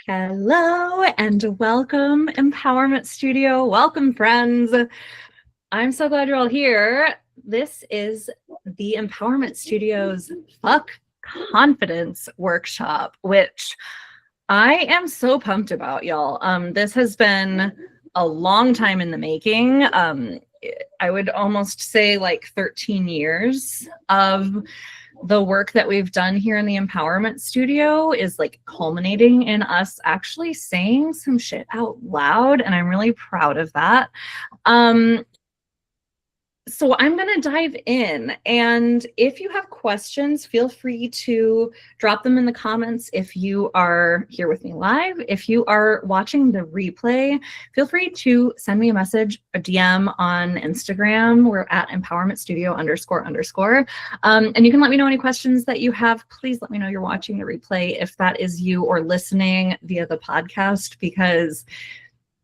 Hello and welcome, Empowerment Studio. Welcome, friends. I'm so glad you're all here. This is the Empowerment Studio's Fuck Confidence workshop, which I am so pumped about, y'all. This has been a long time in the making. I would almost say like 13 years of the work that we've done here in the Empowerment Studio is like culminating in us actually saying some shit out loud, and I'm really proud of that. So I'm going to dive in, and if you have questions, feel free to drop them in the comments. If you are here with me live, if you are watching the replay, feel free to send me a message, a DM on Instagram. We're at empowermentstudio__. And you can let me know any questions that you have. Please let me know you're watching the replay if that is you, or listening via the podcast, because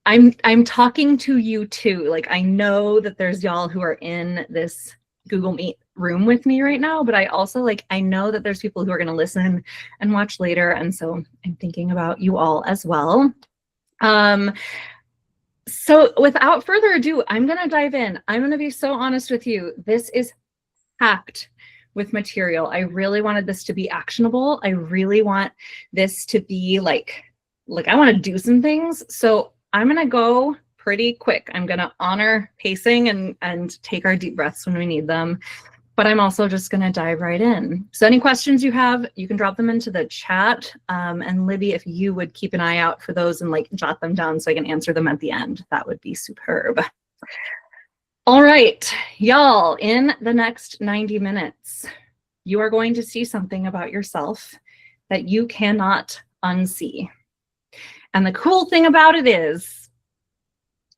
I'm talking to you too. Like, I know that there's y'all who are in this Google Meet room with me right now, but I also I know that there's people who are going to listen and watch later. And so I'm thinking about you all as well. So without further ado, I'm going to dive in. I'm going to be so honest with you. This is packed with material. I really wanted this to be actionable. I really want this to be like I want to do some things. So I'm going to go pretty quick. I'm going to honor pacing and take our deep breaths when we need them. But I'm also just going to dive right in. So any questions you have, you can drop them into the chat. And Libby, if you would keep an eye out for those and jot them down so I can answer them at the end, that would be superb. All right, y'all, in the next 90 minutes, you are going to see something about yourself that you cannot unsee. And the cool thing about it is,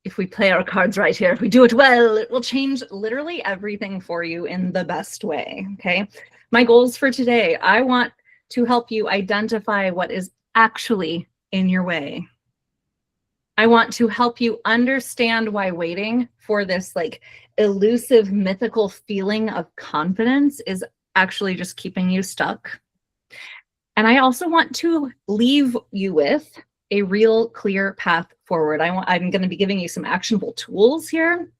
if we play our cards right here, if we do it well, it will change literally everything for you in the best way, okay? My goals for today, I want to help you identify what is actually in your way. I want to help you understand why waiting for this elusive, mythical feeling of confidence is actually just keeping you stuck. And I also want to leave you with a real clear path forward. I'm going to be giving you some actionable tools here.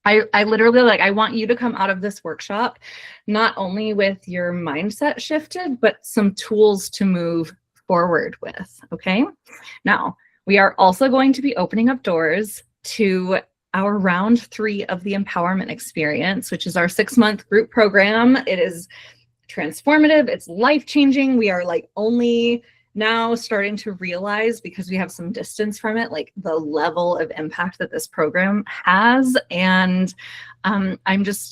I literally I want you to come out of this workshop not only with your mindset shifted, but some tools to move forward with, okay? Now, we are also going to be opening up doors to our round 3 of the Empowerment Experience, which is our 6-month group program. It is transformative. It's life-changing. We are only now starting to realize, because we have some distance from it, the level of impact that this program has. And I'm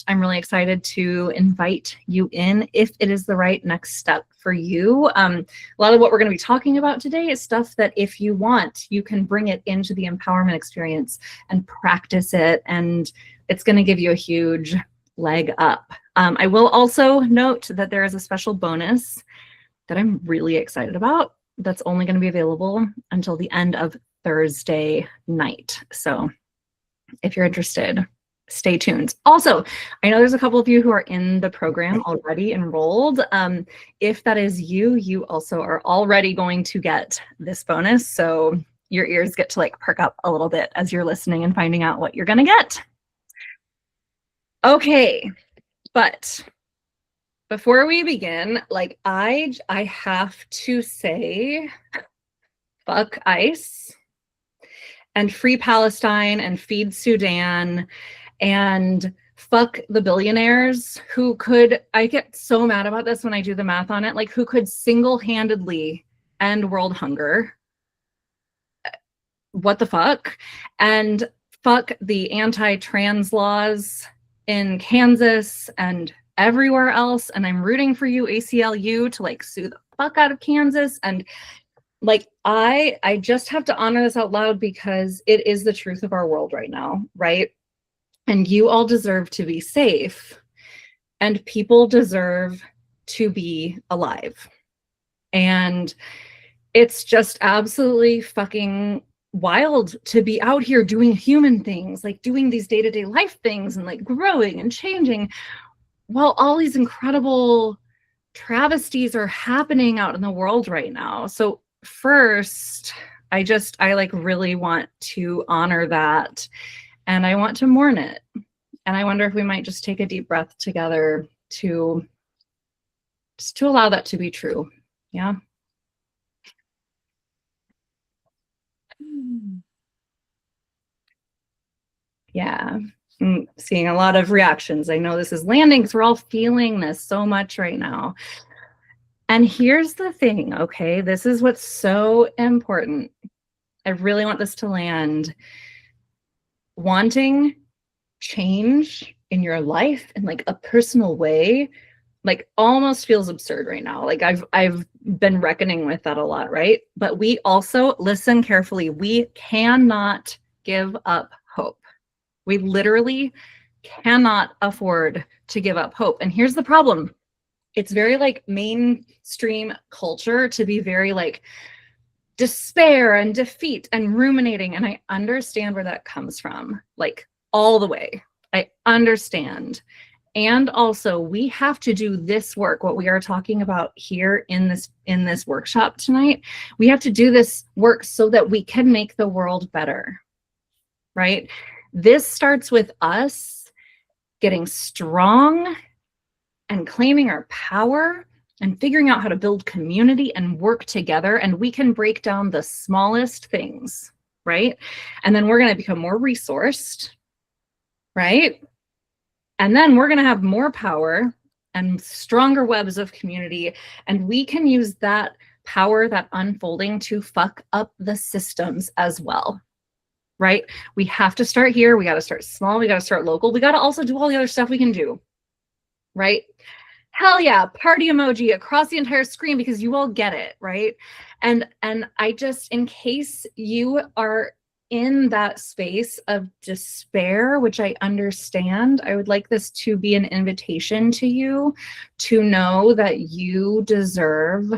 really excited to invite you in if it is the right next step for you. A lot of what we're going to be talking about today is stuff that if you want, you can bring it into the Empowerment Experience and practice it. And it's going to give you a huge leg up. I will also note that there is a special bonus that I'm really excited about that's only going to be available until the end of Thursday night. So if you're interested, stay tuned. Also, I know there's a couple of you who are in the program already enrolled. If that is you, you also are already going to get this bonus. So your ears get to perk up a little bit as you're listening and finding out what you're going to get. Okay, but before we begin, I have to say, fuck ICE and free Palestine and feed Sudan and fuck the billionaires who could, I get so mad about this when I do the math on it, who could single-handedly end world hunger. What the fuck? And fuck the anti-trans laws in Kansas and everywhere else. And I'm rooting for you, ACLU, to sue the fuck out of Kansas. And I just have to honor this out loud because it is the truth of our world right now, right? And you all deserve to be safe, and people deserve to be alive. And it's just absolutely fucking wild to be out here doing human things, doing these day-to-day life things and growing and changing, while all these incredible travesties are happening out in the world right now. So first, I like really want to honor that, and I want to mourn it. And I wonder if we might just take a deep breath together to allow that to be true. Yeah. Yeah. I'm seeing a lot of reactions. I know this is landing because we're all feeling this so much right now. And here's the thing, okay? This is what's so important. I really want this to land. Wanting change in your life in like a personal way, like almost feels absurd right now. Like I've been reckoning with that a lot, right? But we also, listen carefully, we cannot give up hope. We literally cannot afford to give up hope. And here's the problem. It's very like mainstream culture to be very like despair and defeat and ruminating. And I understand where that comes from, like all the way. I understand. And also we have to do this work, what we are talking about here in this workshop tonight. We have to do this work so that we can make the world better, right? This starts with us getting strong and claiming our power and figuring out how to build community and work together. And we can break down the smallest things, right? And then we're going to become more resourced, right? And then we're going to have more power and stronger webs of community. And we can use that power, that unfolding, to fuck up the systems as well, right? We have to start here. We got to start small. We got to start local. We got to also do all the other stuff we can do, right? Hell yeah, party emoji across the entire screen because you all get it, right? And I just, in case you are in that space of despair, which I understand, I would like this to be an invitation to you to know that you deserve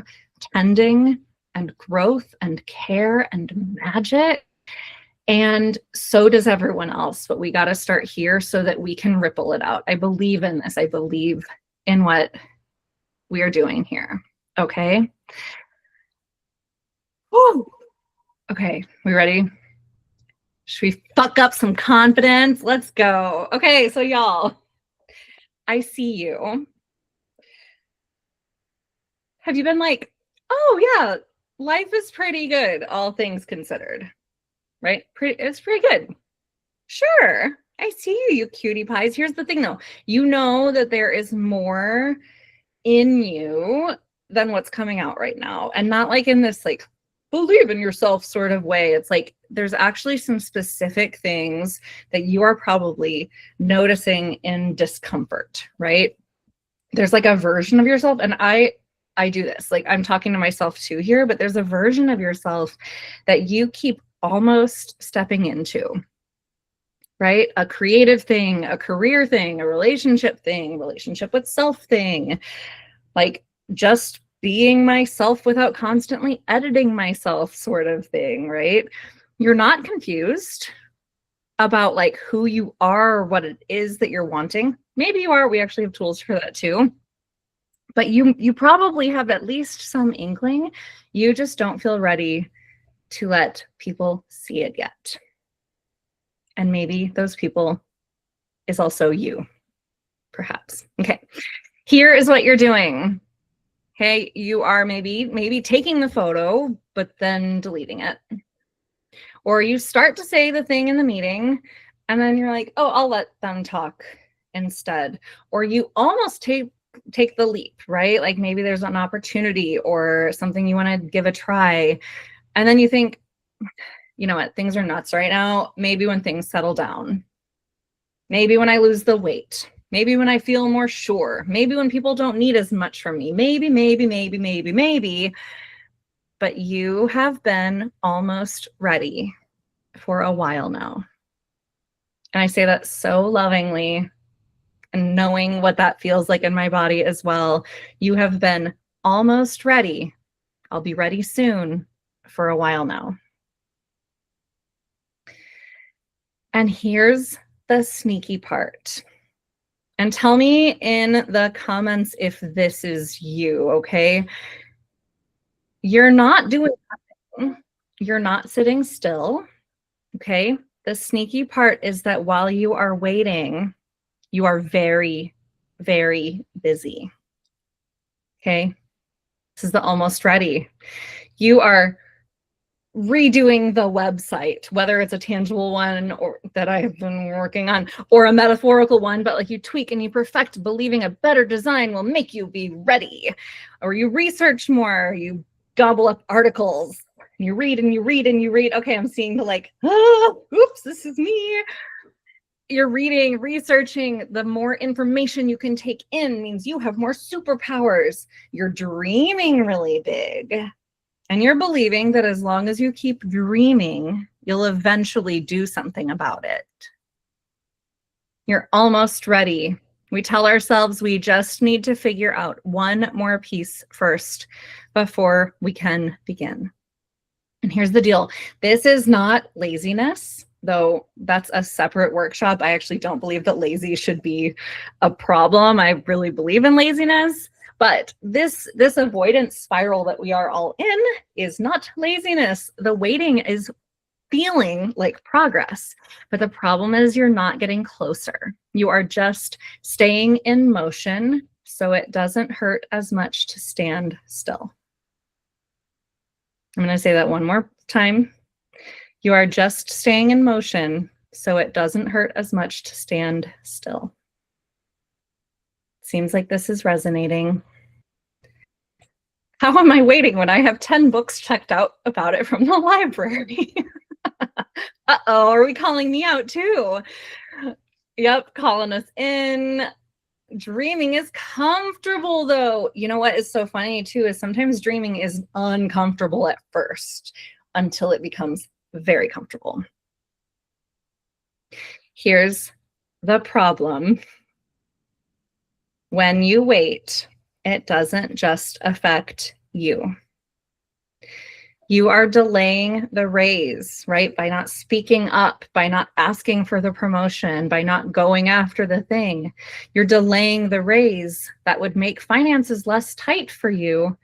tending and growth and care and magic. And so does everyone else, but we got to start here so that we can ripple it out. I believe in this. I believe in what we are doing here. Okay. Woo. Okay. We ready? Should we fuck up some confidence? Let's go. Okay. So y'all, I see you. Have you been like, oh yeah, life is pretty good, all things considered, right? It's pretty good. Sure. I see you, you cutie pies. Here's the thing though. You know that there is more in you than what's coming out right now. And not like in this like believe in yourself sort of way. It's like there's actually some specific things that you are probably noticing in discomfort, right? There's like a version of yourself, and I do this. Like I'm talking to myself too here, but there's a version of yourself that you keep almost stepping into, right? A creative thing, a career thing, a relationship thing, relationship with self thing, like just being myself without constantly editing myself sort of thing, right? You're not confused about like who you are or what it is that you're wanting. Maybe you are. We actually have tools for that too. But you probably have at least some inkling. You just don't feel ready to let people see it yet. And maybe those people is also you, perhaps. Okay, here is what you're doing. Okay, you are maybe taking the photo, but then deleting it. Or you start to say the thing in the meeting, and then you're like, oh, I'll let them talk instead. Or you almost take the leap, right? Like maybe there's an opportunity or something you want to give a try. And then you think, you know what, things are nuts right now. Maybe when things settle down, maybe when I lose the weight, maybe when I feel more sure, maybe when people don't need as much from me, maybe. But you have been almost ready for a while now. And I say that so lovingly and knowing what that feels like in my body as well. You have been almost ready. I'll be ready soon for a while now. And here's the sneaky part. And tell me in the comments if this is you, okay? You're not doing nothing. You're not sitting still. Okay. The sneaky part is that while you are waiting, you are very, very busy. Okay. This is the almost ready. You are redoing the website, whether it's a tangible one or that I've been working on or a metaphorical one, but like you tweak and you perfect, believing a better design will make you be ready. Or you research more, you gobble up articles, you read and you read and you read. Okay, I'm seeing the like, oops, this is me. You're reading, researching. The more information you can take in means you have more superpowers. You're dreaming really big. And you're believing that as long as you keep dreaming, you'll eventually do something about it. You're almost ready. We tell ourselves we just need to figure out one more piece first before we can begin. And here's the deal. This is not laziness, though that's a separate workshop. I actually don't believe that lazy should be a problem. I really believe in laziness. But this avoidance spiral that we are all in is not laziness. The waiting is feeling like progress. But the problem is you're not getting closer. You are just staying in motion so it doesn't hurt as much to stand still. I'm going to say that one more time. You are just staying in motion so it doesn't hurt as much to stand still. Seems like this is resonating. How am I waiting when I have 10 books checked out about it from the library? Uh-oh, are we calling me out too? Yep, calling us in. Dreaming is comfortable though. You know what is so funny too is sometimes dreaming is uncomfortable at first until it becomes very comfortable. Here's the problem. When you wait, it doesn't just affect you. You are delaying the raise, right? By not speaking up, by not asking for the promotion, by not going after the thing. You're delaying the raise that would make finances less tight for you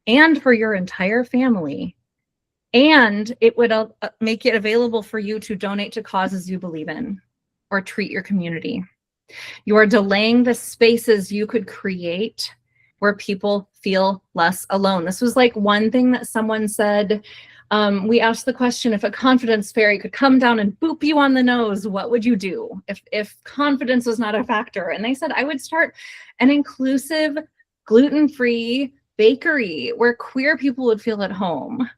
and for your entire family. And it would make it available for you to donate to causes you believe in or treat your community. You are delaying the spaces you could create where people feel less alone. This was like one thing that someone said. We asked the question, if a confidence fairy could come down and boop you on the nose, what would you do if confidence was not a factor? And they said, I would start an inclusive, gluten-free bakery where queer people would feel at home.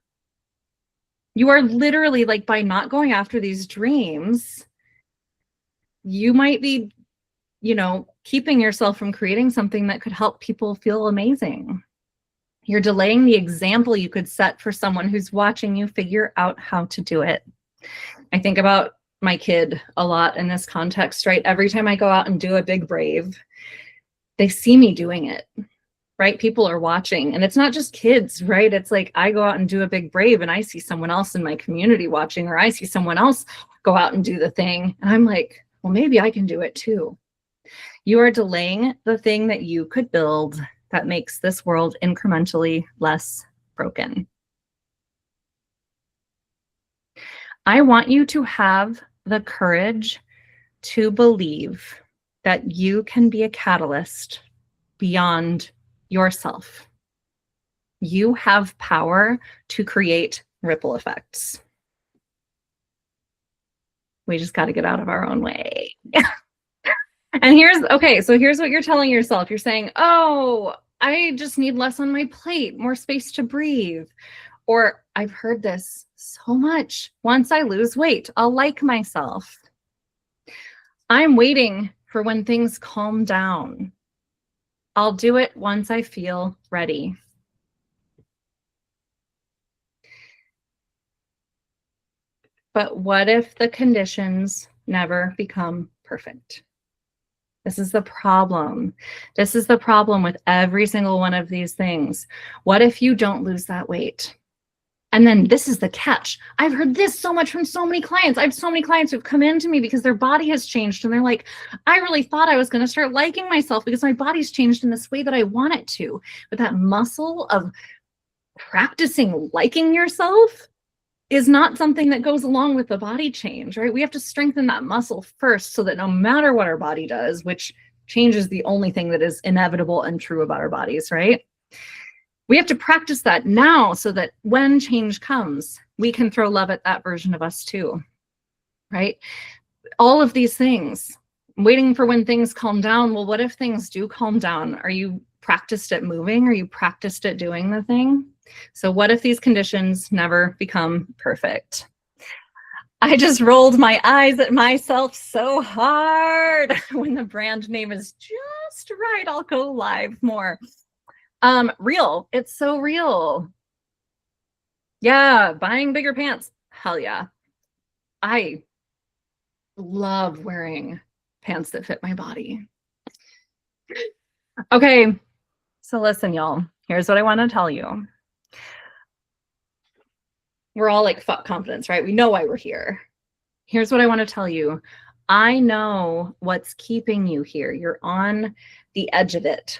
You are literally like, by not going after these dreams, you might be, keeping yourself from creating something that could help people feel amazing. You're delaying the example you could set for someone who's watching you figure out how to do it. I think about my kid a lot in this context, right? Every time I go out and do a big brave, they see me doing it, right? People are watching, and it's not just kids, right? It's like I go out and do a big brave and I see someone else in my community watching, or I see someone else go out and do the thing. And I'm like, well, maybe I can do it too. You are delaying the thing that you could build that makes this world incrementally less broken. I want you to have the courage to believe that you can be a catalyst beyond yourself. You have power to create ripple effects. We just got to get out of our own way. And here's what you're telling yourself. You're saying, oh, I just need less on my plate, more space to breathe. Or I've heard this so much. Once I lose weight, I'll like myself. I'm waiting for when things calm down. I'll do it once I feel ready. But what if the conditions never become perfect? This is the problem. This is the problem with every single one of these things. What if you don't lose that weight? And then this is the catch. I've heard this so much from so many clients. I have so many clients who've come into me because their body has changed. And they're like, I really thought I was going to start liking myself because my body's changed in this way that I want it to. But that muscle of practicing liking yourself is not something that goes along with the body change, right? We have to strengthen that muscle first so that no matter what our body does, which change is the only thing that is inevitable and true about our bodies, right? We have to practice that now so that when change comes, we can throw love at that version of us too, right? All of these things, waiting for when things calm down. Well, what if things do calm down? Are you practiced at moving? Are you practiced at doing the thing? So what if these conditions never become perfect? I just rolled my eyes at myself so hard. When the brand name is just right, I'll go live more. Real, it's so real. Yeah, buying bigger pants. Hell yeah. I love wearing pants that fit my body. Okay, so listen, y'all. Here's what I want to tell you. We're all like, fuck confidence, right? We know why we're here. Here's what I want to tell you. I know what's keeping you here. You're on the edge of it,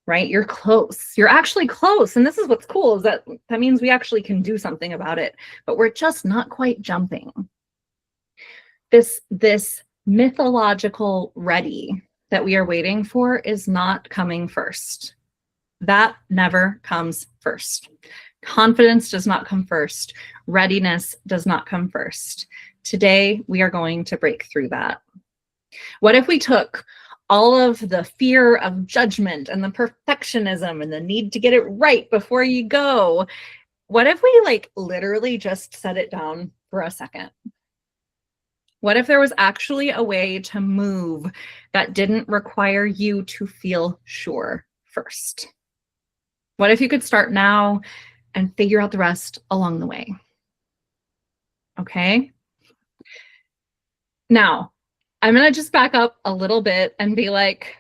right? You're close. You're actually close. And this is what's cool, is that means we actually can do something about it, but we're just not quite jumping. This mythological ready that we are waiting for is not coming first. That never comes first. Confidence does not come first. Readiness does not come first. Today, we are going to break through that. What if we took all of the fear of judgment and the perfectionism and the need to get it right before you go? What if we like literally just set it down for a second? What if there was actually a way to move that didn't require you to feel sure first? What if you could start now and figure out the rest along the way? Okay. Now, I'm going to just back up a little bit and be like,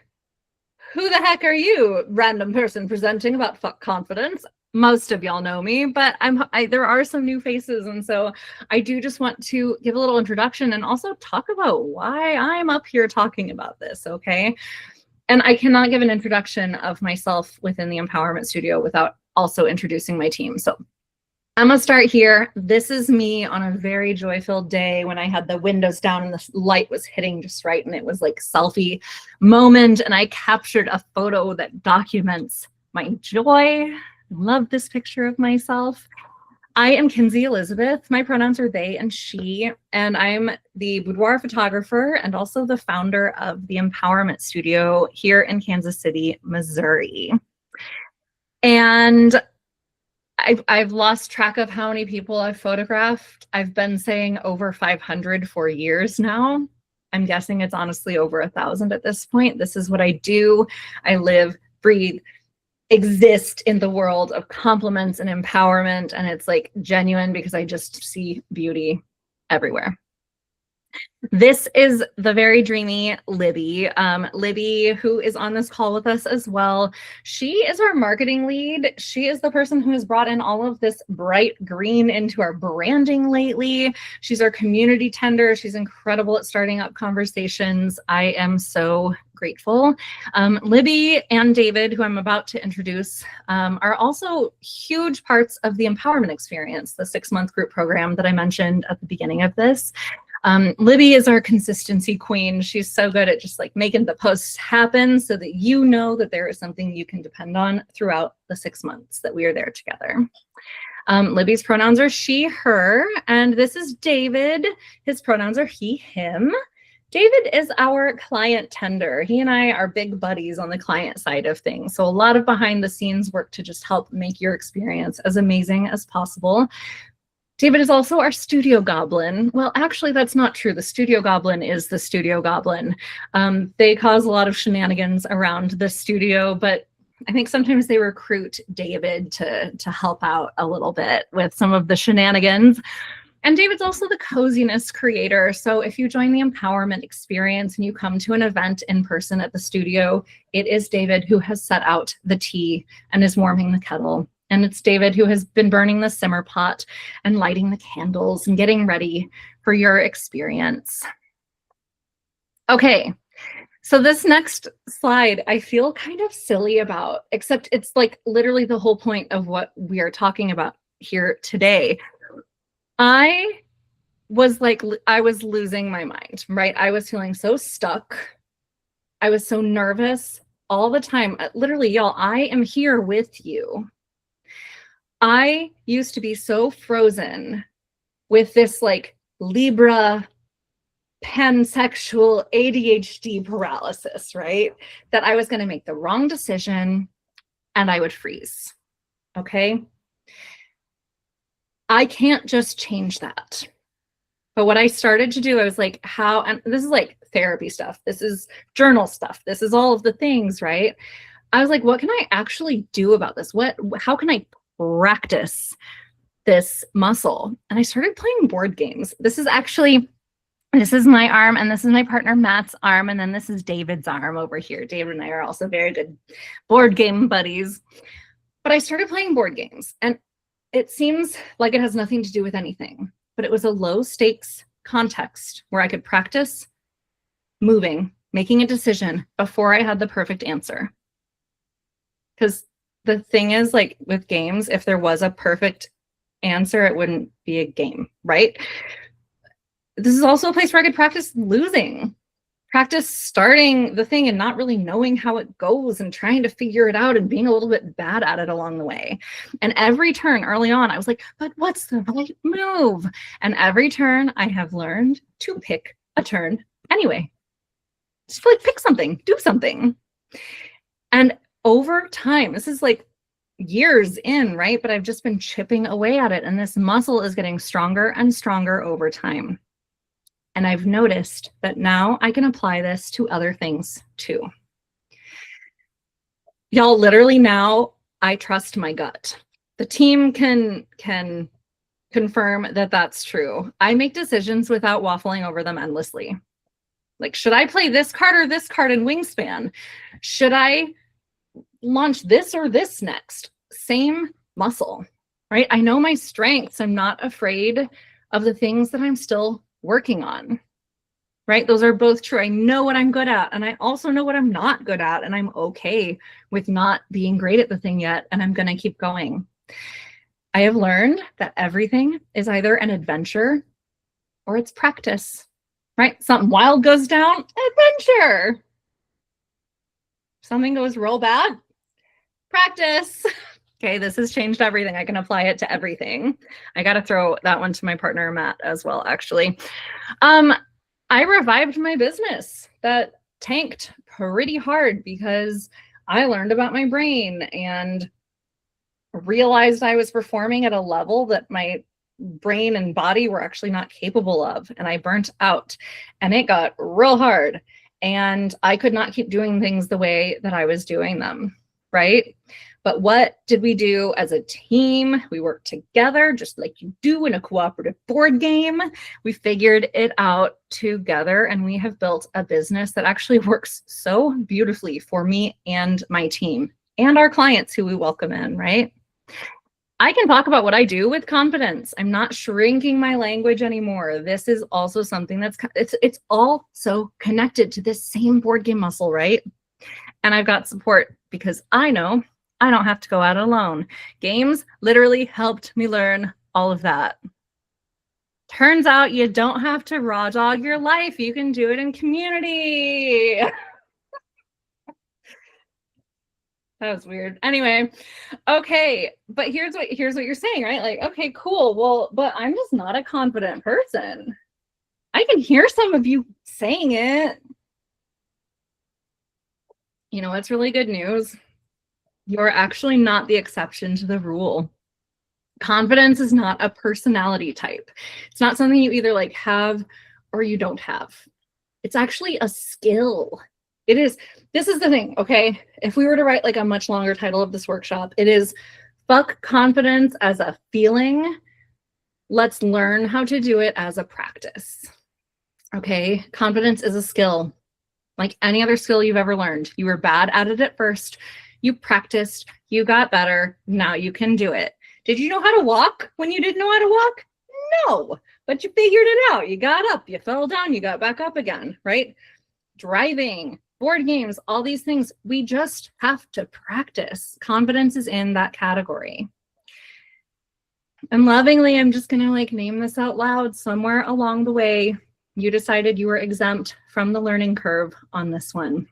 who the heck are you, random person presenting about fuck confidence? Most of y'all know me, but there are some new faces. And so I do just want to give a little introduction and also talk about why I'm up here talking about this, okay? And I cannot give an introduction of myself within the Empowerment Studio without also introducing my team. So I'm gonna start here. This is me on a very joy-filled day when I had the windows down and the light was hitting just right, and it was like selfie moment, and I captured a photo that documents my joy. Love this picture of myself. I am Kinsey Elizabeth. My pronouns are they and she, and I'm the boudoir photographer and also the founder of the Empowerment Studio here in Kansas City, Missouri. And I've lost track of how many people I've photographed. I've been saying over 500 for years now. I'm guessing it's honestly over 1,000 at this point. This is what I do. I live, breathe, exist in the world of compliments and empowerment, and it's like genuine because I just see beauty everywhere. This is the very dreamy Libby. Libby, who is on this call with us as well. She is our marketing lead. She is the person who has brought in all of this bright green into our branding lately. She's our community tender. She's incredible at starting up conversations. I am so grateful. Libby and David, who I'm about to introduce, are also huge parts of the empowerment experience, the 6-month group program that I mentioned at the beginning of this. Libby is our consistency queen. She's so good at just like making the posts happen so that you know that there is something you can depend on throughout the 6 months that we are there together. Libby's pronouns are she, her, and this is David. His pronouns are he, him. David is our client tender. He and I are big buddies on the client side of things. So a lot of behind the scenes work to just help make your experience as amazing as possible. David is also our studio goblin. Well, actually, that's not true. The studio goblin is the studio goblin. They cause a lot of shenanigans around the studio, but I think sometimes they recruit David to help out a little bit with some of the shenanigans. And David's also the coziness creator. So if you join the empowerment experience and you come to an event in person at the studio, it is David who has set out the tea and is warming the kettle. And it's David who has been burning the simmer pot and lighting the candles and getting ready for your experience. Okay, So this next slide, I feel kind of silly about, except it's like literally the whole point of what we are talking about here today. I was losing my mind, right? I was feeling so stuck. I was so nervous all the time. Literally, y'all, I am here with you. I used to be so frozen with this like Libra pansexual ADHD paralysis, right? That I was going to make the wrong decision and I would freeze. Okay. I can't just change that. But what I started to do, I was like, how, and this is like therapy stuff. This is journal stuff. This is all of the things, right? I was like, what can I actually do about this? How can I practice this muscle? And I started playing board games. This is my arm, and this is my partner Matt's arm, and then this is David's arm over here. David and I are also very good board game buddies. But I started playing board games, and it seems like it has nothing to do with anything, but it was a low stakes context where I could practice moving, making a decision before I had the perfect answer. Because the thing is, like with games, if there was a perfect answer, it wouldn't be a game, right? This is also a place where I could practice losing, practice starting the thing and not really knowing how it goes and trying to figure it out and being a little bit bad at it along the way. And every turn early on, I was like, but what's the right move? And every turn I have learned to pick a turn anyway. Just like pick something, do something. And over time, this is like years in, right? But I've just been chipping away at it. And this muscle is getting stronger and stronger over time. And I've noticed that now I can apply this to other things too. Y'all, literally now I trust my gut. The team can confirm that that's true. I make decisions without waffling over them endlessly. Like, should I play this card or this card in Wingspan? Should I launch this or this next? Same muscle, right? I know my strengths. I'm not afraid of the things that I'm still working on, right? Those are both true. I know what I'm good at, and I also know what I'm not good at, and I'm okay with not being great at the thing yet, and I'm going to keep going. I have learned that everything is either an adventure or it's practice, right? Something wild goes down, adventure. Something goes real bad, practice. Okay, this has changed everything. I can apply it to everything. I got to throw that one to my partner, Matt, as well, actually. I revived my business that tanked pretty hard because I learned about my brain and realized I was performing at a level that my brain and body were actually not capable of. And I burnt out, and it got real hard. And I could not keep doing things the way that I was doing them, right? But what did we do as a team? We worked together just like you do in a cooperative board game. We figured it out together, and we have built a business that actually works so beautifully for me and my team and our clients who we welcome in, right? I can talk about what I do with confidence. I'm not shrinking my language anymore. This is also something that's, it's all so connected to this same board game muscle, right? And I've got support because I know I don't have to go out alone. Games literally helped me learn all of that. Turns out you don't have to raw dog your life. You can do it in community. That was weird. Anyway, okay, but here's what you're saying, right? Like, okay, cool. Well, but I'm just not a confident person. I can hear some of you saying it. You know what's really good news? You're actually not the exception to the rule. Confidence is not a personality type. It's not something you either like have or you don't have. It's actually a skill. It is. This is the thing, okay? If we were to write like a much longer title of this workshop, it is fuck confidence as a feeling. Let's learn how to do it as a practice. Okay? Confidence is a skill. Like any other skill you've ever learned. You were bad at it at first. You practiced, you got better, now you can do it. Did you know how to walk when you didn't know how to walk? No, but you figured it out. You got up, you fell down, you got back up again, right? Driving, board games, all these things. We just have to practice. Confidence is in that category. And lovingly, I'm just gonna like name this out loud. Somewhere along the way, you decided you were exempt from the learning curve on this one.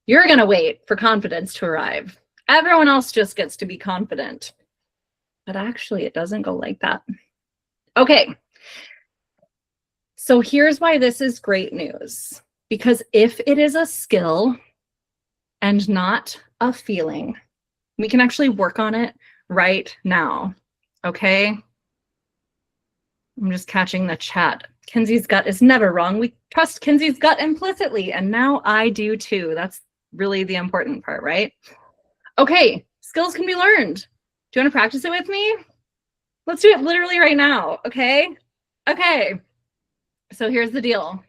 You're gonna wait for confidence to arrive. Everyone else just gets to be confident. But actually, it doesn't go like that. Okay. So here's why this is great news. Because if it is a skill and not a feeling, we can actually work on it right now. Okay? I'm just catching the chat. Kinsey's gut is never wrong. We trust Kinsey's gut implicitly, and now I do too. That's really the important part, right? Okay, skills can be learned. Do you want to practice it with me? Let's do it literally right now, okay? Okay, so here's the deal.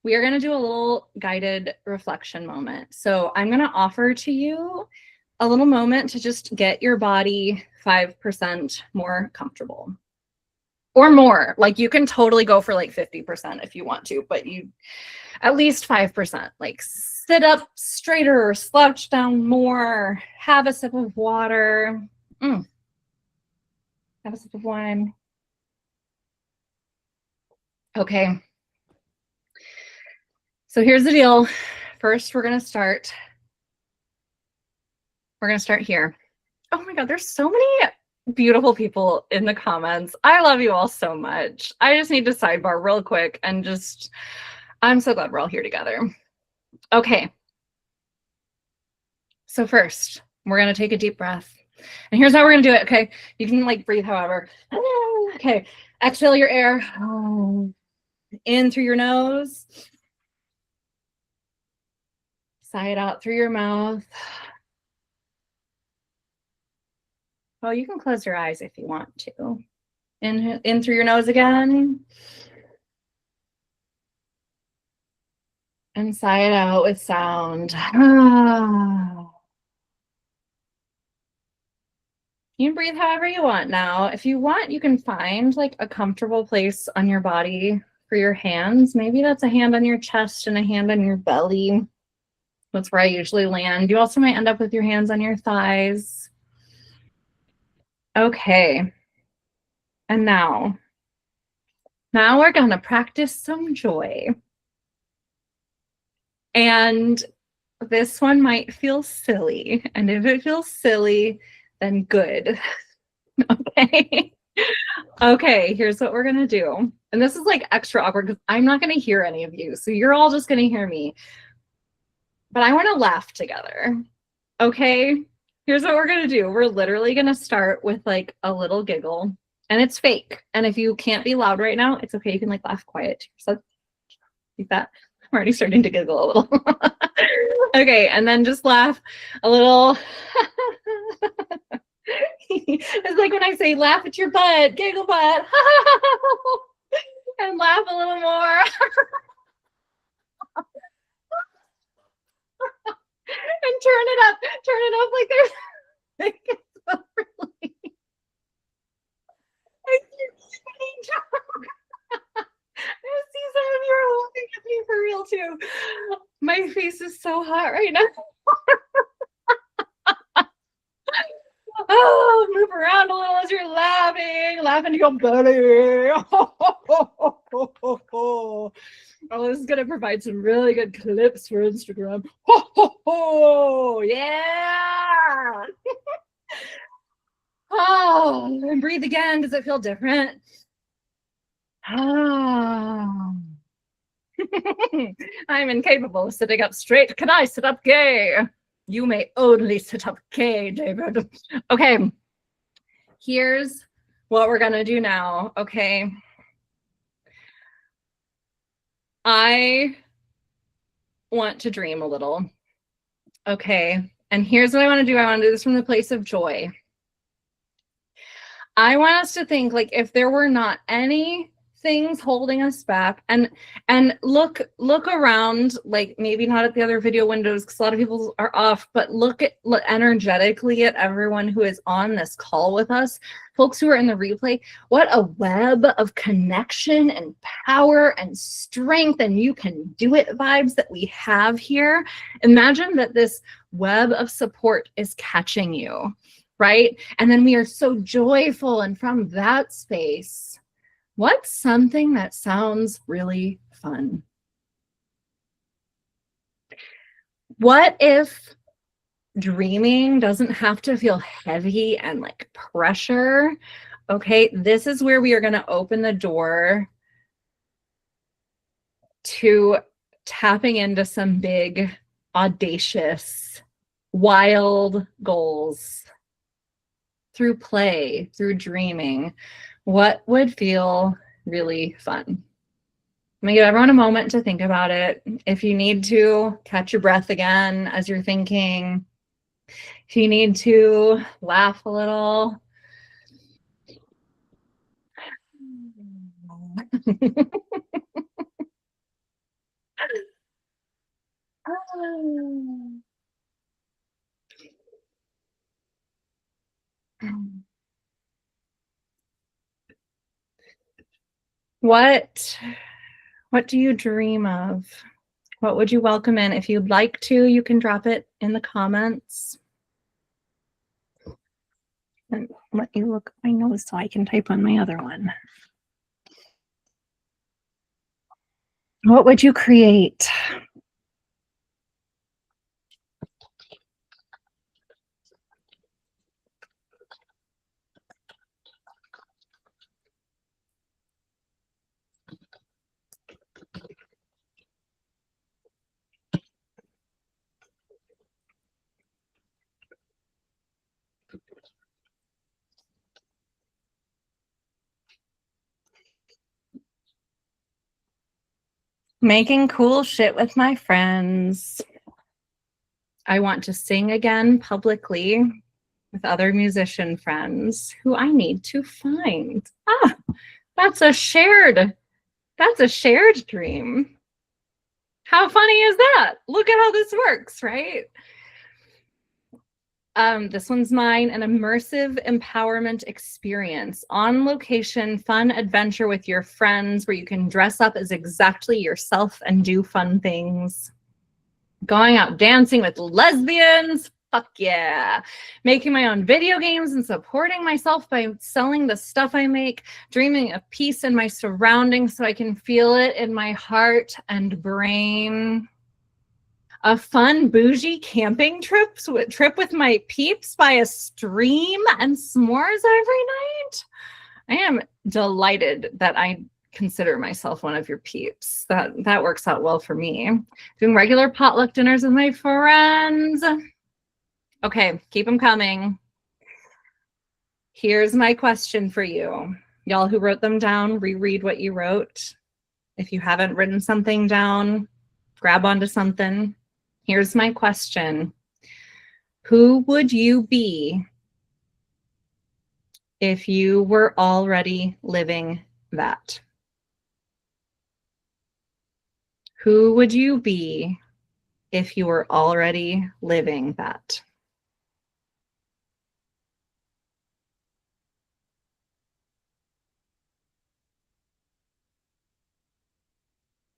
We are going to do a little guided reflection moment. So I'm going to offer to you a little moment to just get your body 5% more comfortable. Or more. Like you can totally go for like 50% if you want to, but you at least 5%. Like sit up straighter, slouch down more, have a sip of water. Have a sip of wine. Okay. So here's the deal. First, we're going to start here. Oh my God, there's so many beautiful people in the comments. I love you all so much. I just need to sidebar real quick and just, I'm so glad we're all here together. Okay. So first, we're going to take a deep breath. And here's how we're going to do it. Okay. You can like breathe however. Okay. Exhale your air. In through your nose. Sigh it out through your mouth. Oh, you can close your eyes if you want to. In through your nose again. And sigh it out with sound. You can breathe however you want now. If you want, you can find like a comfortable place on your body for your hands. Maybe that's a hand on your chest and a hand on your belly. That's where I usually land. You also might end up with your hands on your thighs. Okay. And now we're going to practice some joy. And this one might feel silly. And if it feels silly, then good. Okay. Okay, here's what we're going to do. And this is like extra awkward because I'm not going to hear any of you. So you're all just going to hear me. But I want to laugh together. Okay, here's what we're going to do. We're literally going to start with like a little giggle. And it's fake. And if you can't be loud right now, it's okay. You can like laugh quiet to yourself. Like that. I'm already starting to giggle a little. Okay, and then just laugh a little. It's like when I say laugh at your butt, giggle butt. And laugh a little more. And turn it up like there's like it's so really. I see some of you are laughing at me for real too. My face is so hot right now. Oh, move around a little as you're laughing to your belly. Oh, this is gonna provide some really good clips for Instagram. Yeah. Oh, and breathe again. Does it feel different? Oh. I'm incapable of sitting up straight. Can I sit up gay? You may only sit up gay, David. Okay. Here's what we're gonna do now, okay? I want to dream a little. Okay. And here's what I want to do. I want to do this from the place of joy. I want us to think like if there were not anything things holding us back. And look around, like maybe not at the other video windows because a lot of people are off, but look energetically at everyone who is on this call with us, folks who are in the replay. What a web of connection and power and strength and you can do it vibes that we have here. Imagine that this web of support is catching you, right? And then we are so joyful. And from that space, what's something that sounds really fun? What if dreaming doesn't have to feel heavy and like pressure? Okay, this is where we are going to open the door to tapping into some big, audacious, wild goals through play, through dreaming. What would feel really fun? I'm gonna give everyone a moment to think about it. If you need to, catch your breath again as you're thinking. If you need to, laugh a little. What do you dream of? What would you welcome in? If you'd like to, you can drop it in the comments. And let me look at my nose so I can type on my other one. What would you create? Making cool shit with my friends. I want to sing again publicly with other musician friends who I need to find. Ah, that's a shared dream. How funny is that? Look at how this works, right? This one's mine, an immersive empowerment experience. On location, fun adventure with your friends where you can dress up as exactly yourself and do fun things. Going out dancing with lesbians. Fuck yeah. Making my own video games and supporting myself by selling the stuff I make. Dreaming of peace in my surroundings so I can feel it in my heart and brain. A fun bougie camping trip with my peeps by a stream and s'mores every night. I am delighted that I consider myself one of your peeps. That works out well for me. Doing regular potluck dinners with my friends. Okay, keep them coming. Here's my question for you. Y'all who wrote them down, reread what you wrote. If you haven't written something down, grab onto something. Here's my question. Who would you be if you were already living that? Who would you be if you were already living that?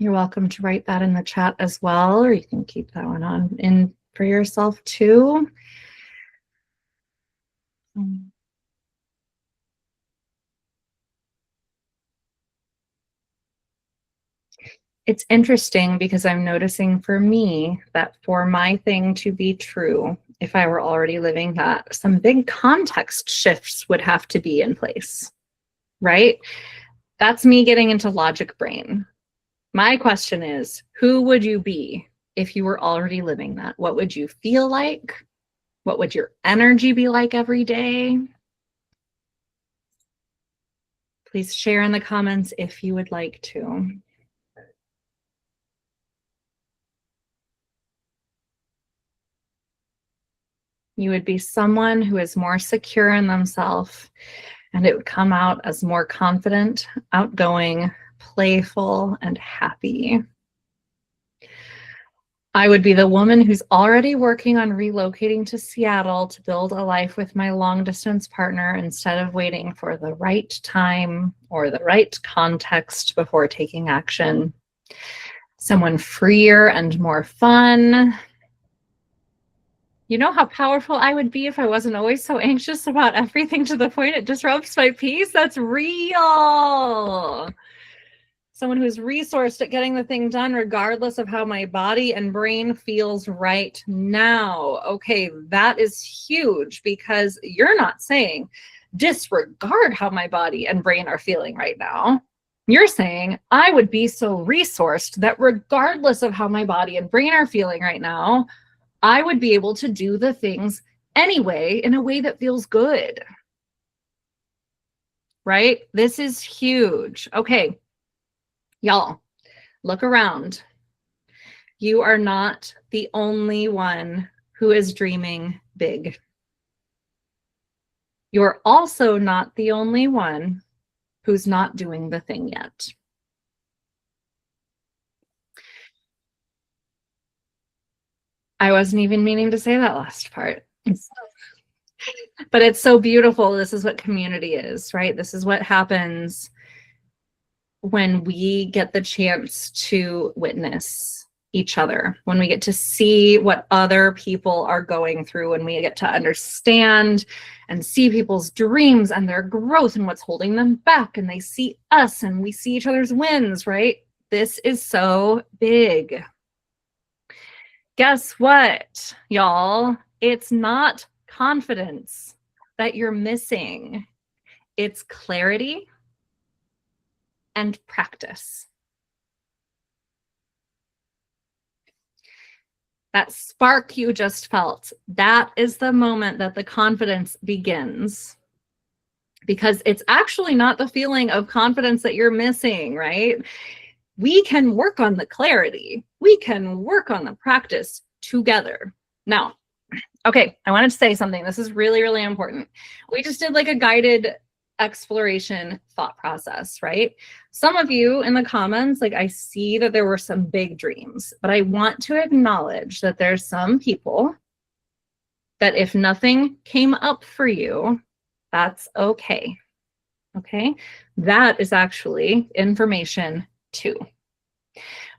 You're welcome to write that in the chat as well, or you can keep that one on in for yourself too. It's interesting because I'm noticing for me that for my thing to be true, if I were already living that, some big context shifts would have to be in place, right? That's me getting into logic brain. My question is, who would you be if you were already living that? What would you feel like? What would your energy be like every day? Please share in the comments if you would like to. You would be someone who is more secure in themselves, and it would come out as more confident, outgoing, playful, and happy. I would be the woman who's already working on relocating to Seattle to build a life with my long-distance partner instead of waiting for the right time or the right context before taking action. Someone freer and more fun. You know how powerful I would be if I wasn't always so anxious about everything to the point it disrupts my peace? That's real. Someone who's resourced at getting the thing done regardless of how my body and brain feels right now. Okay, that is huge, because you're not saying disregard how my body and brain are feeling right now. You're saying I would be so resourced that regardless of how my body and brain are feeling right now, I would be able to do the things anyway in a way that feels good. Right? This is huge. Okay. Y'all, look around. You are not the only one who is dreaming big. You're also not the only one who's not doing the thing yet. I wasn't even meaning to say that last part. But it's so beautiful. This is what community is, right? This is what happens when we get the chance to witness each other, when we get to see what other people are going through, and we get to understand and see people's dreams and their growth and what's holding them back, and they see us and we see each other's wins, right? This is so big. Guess what, y'all? It's not confidence that you're missing. It's clarity and practice. That spark you just felt, that is the moment that the confidence begins. Because it's actually not the feeling of confidence that you're missing, right? We can work on the clarity. We can work on the practice together. Now, okay, I wanted to say something. This is really, really important. We just did like a guided exploration thought process, right? Some of you in the comments, like I see that there were some big dreams, but I want to acknowledge that there's some people that if nothing came up for you, that's okay. Okay, that is actually information too.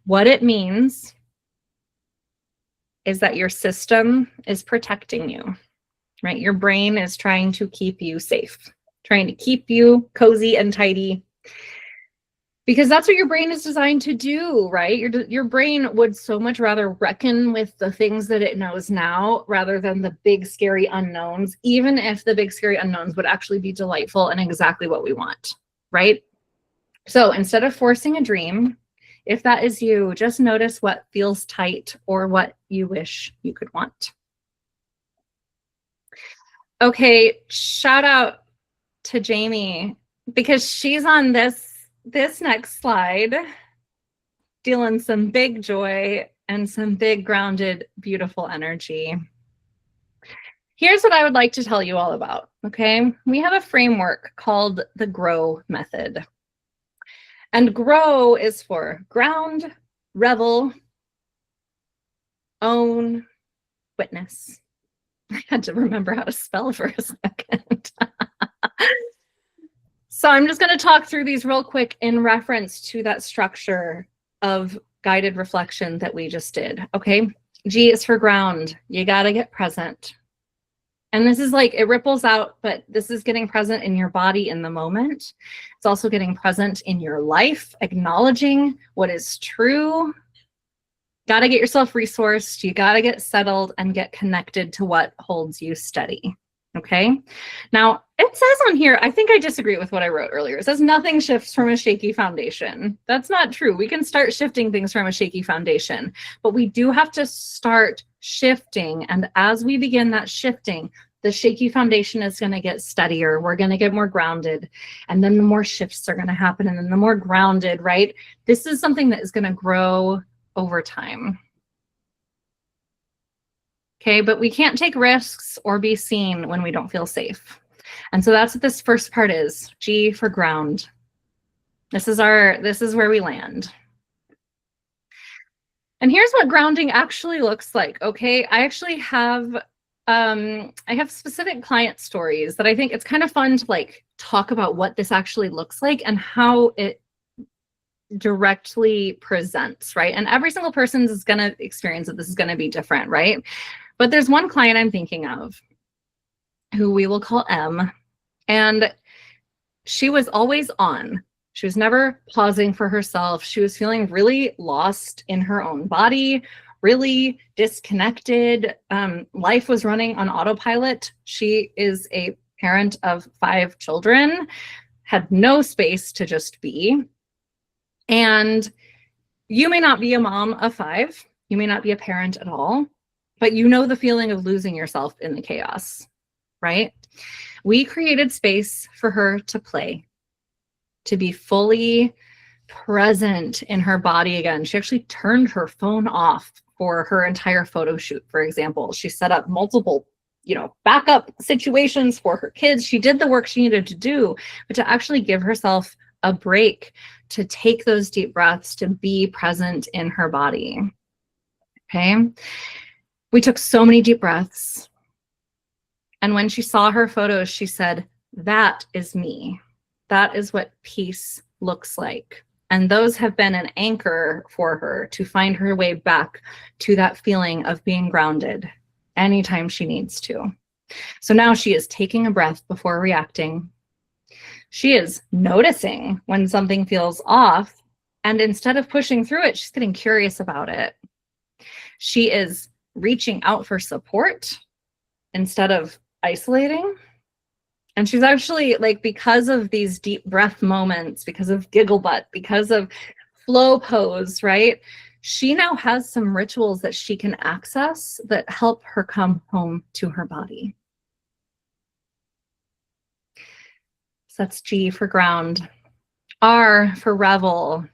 What it means is that your system is protecting you, right? Your brain is trying to keep you safe, trying to keep you cozy and tidy, because that's what your brain is designed to do, right? Your brain would so much rather reckon with the things that it knows now rather than the big, scary unknowns, even if the big, scary unknowns would actually be delightful and exactly what we want, right? So instead of forcing a dream, if that is you, just notice what feels tight or what you wish you could want. Okay, shout out to Jamie, because she's on this next slide, dealing some big joy and some big grounded, beautiful energy. Here's what I would like to tell you all about, okay? We have a framework called the GROW method. And GROW is for ground, revel, own, witness. I had to remember how to spell for a second. So I'm just going to talk through these real quick in reference to that structure of guided reflection that we just did. Okay, G is for ground. You got to get present. And this is like, it ripples out, but this is getting present in your body in the moment. It's also getting present in your life, acknowledging what is true. Got to get yourself resourced. You got to get settled and get connected to what holds you steady. Okay. Now it says on here, I think I disagree with what I wrote earlier. It says nothing shifts from a shaky foundation. That's not true. We can start shifting things from a shaky foundation, but we do have to start shifting. And as we begin that shifting, the shaky foundation is going to get steadier. We're going to get more grounded. And then the more shifts are going to happen. And then the more grounded, right? This is something that is going to grow over time. Okay, but we can't take risks or be seen when we don't feel safe. And so that's what this first part is. G for ground. This is where we land. And here's what grounding actually looks like. Okay, I actually have I have specific client stories that I think it's kind of fun to like talk about what this actually looks like and how it directly presents, right? And every single person is going to experience it. This is going to be different, right? But there's one client I'm thinking of who we will call M, and she was always on. She was never pausing for herself. She was feeling really lost in her own body, really disconnected. Life was running on autopilot. She is a parent of 5 children, had no space to just be. And you may not be a mom of 5. You may not be a parent at all, but you know the feeling of losing yourself in the chaos, right? We created space for her to play, to be fully present in her body again. She actually turned her phone off for her entire photo shoot, for example. She set up multiple, backup situations for her kids. She did the work she needed to do, but to actually give herself a break, to take those deep breaths, to be present in her body. Okay. We took so many deep breaths. And when she saw her photos, she said, "That is me. That is what peace looks like." And those have been an anchor for her to find her way back to that feeling of being grounded anytime she needs to. So now she is taking a breath before reacting. She is noticing when something feels off, and instead of pushing through it, she's getting curious about it. She is reaching out for support instead of isolating. And she's actually, like, because of these deep breath moments, because of giggle butt, because of flow pose, right? She now has some rituals that she can access that help her come home to her body. So that's G for ground. R for revel.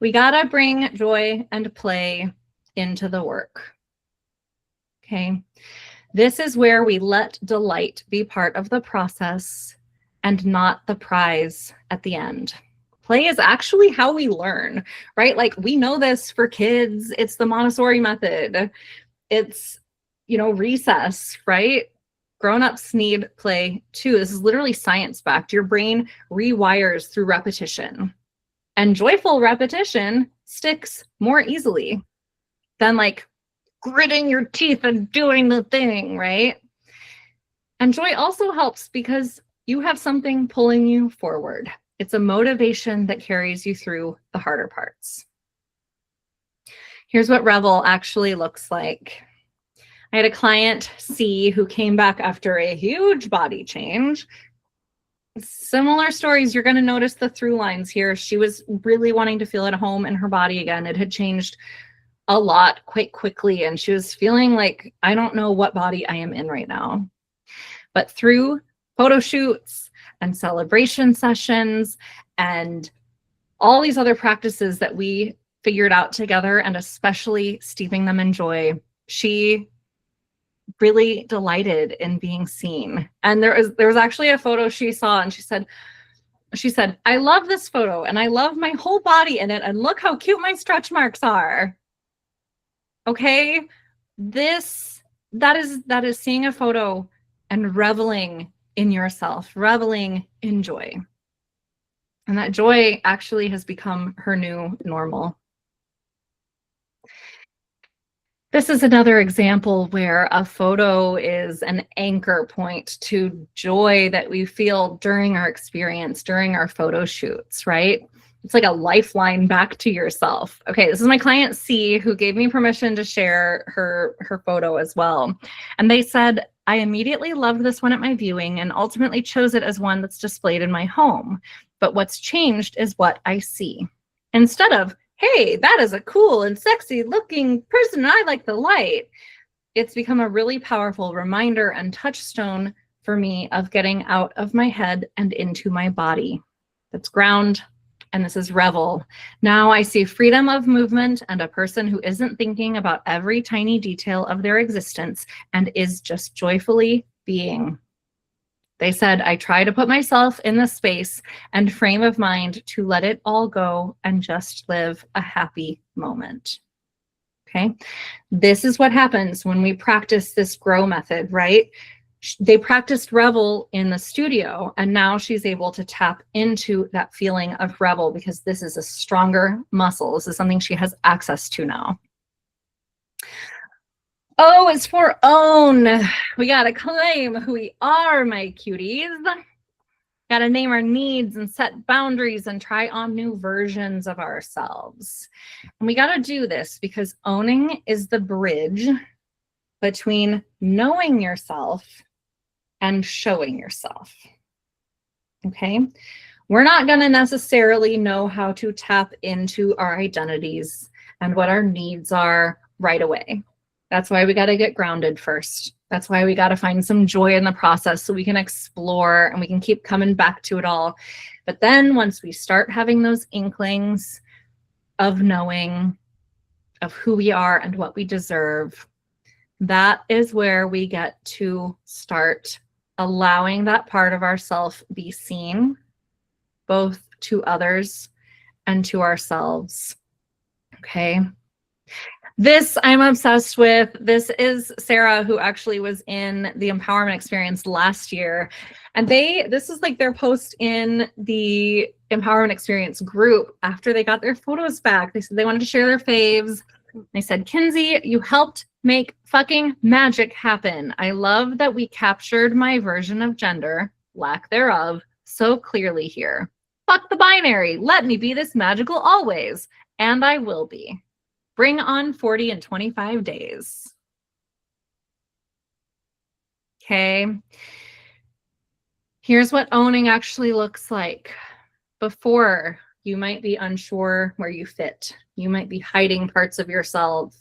We gotta bring joy and play into the work. Okay. This is where we let delight be part of the process and not the prize at the end. Play is actually how we learn, right? Like, we know this for kids. It's the Montessori method. It's, recess, right? Grown-ups need play too. This is literally science-backed. Your brain rewires through repetition. And joyful repetition sticks more easily than like gritting your teeth and doing the thing, right? And joy also helps because you have something pulling you forward. It's a motivation that carries you through the harder parts. Here's what revel actually looks like. I had a client, C, who came back after a huge body change. Similar stories, you're going to notice the through lines here. She was really wanting to feel at home in her body again. It had changed a lot quite quickly, and she was feeling like, I don't know what body I am in right now. But through photo shoots and celebration sessions and all these other practices that we figured out together, and especially steeping them in joy, she really delighted in being seen. And there was actually a photo she saw, and she said, "I love this photo and I love my whole body in it, and look how cute my stretch marks are." Okay, that is seeing a photo and reveling in yourself, reveling in joy. And that joy actually has become her new normal. This is another example where a photo is an anchor point to joy that we feel during our experience, during our photo shoots, right? It's like a lifeline back to yourself. Okay, this is my client C, who gave me permission to share her photo as well. And they said, "I immediately loved this one at my viewing and ultimately chose it as one that's displayed in my home. But what's changed is what I see. Instead of, hey, that is a cool and sexy looking person, I like the light, it's become a really powerful reminder and touchstone for me of getting out of my head and into my body." That's ground. And this is revel. Now I see freedom of movement and a person who isn't thinking about every tiny detail of their existence and is just joyfully being. They said, I try to put myself in the space and frame of mind to let it all go and just live a happy moment. Okay. This is what happens when we practice this grow method, right? They practiced revel in the studio, and now she's able to tap into that feeling of revel because this is a stronger muscle. This is something she has access to now. O is for own. We got to claim who we are, my cuties. Got to name our needs and set boundaries and try on new versions of ourselves. And we got to do this because owning is the bridge between knowing yourself and showing yourself. Okay? We're not going to necessarily know how to tap into our identities and what our needs are right away. That's why we got to get grounded first. That's why we got to find some joy in the process so we can explore and we can keep coming back to it all. But then once we start having those inklings of knowing of who we are and what we deserve, that is where we get to start allowing that part of ourself be seen, both to others and to ourselves. Okay. This I'm obsessed with. This is Sarah, who actually was in the empowerment experience last year. And this is like their post in the empowerment experience group after they got their photos back. They said they wanted to share their faves. They said, Kinsey, you helped make fucking magic happen. I love that we captured my version of gender, lack thereof, so clearly here. Fuck the binary. Let me be this magical always. And I will be. Bring on 40 in 25 days. Okay. Here's what owning actually looks like. Before, you might be unsure where you fit. You might be hiding parts of yourself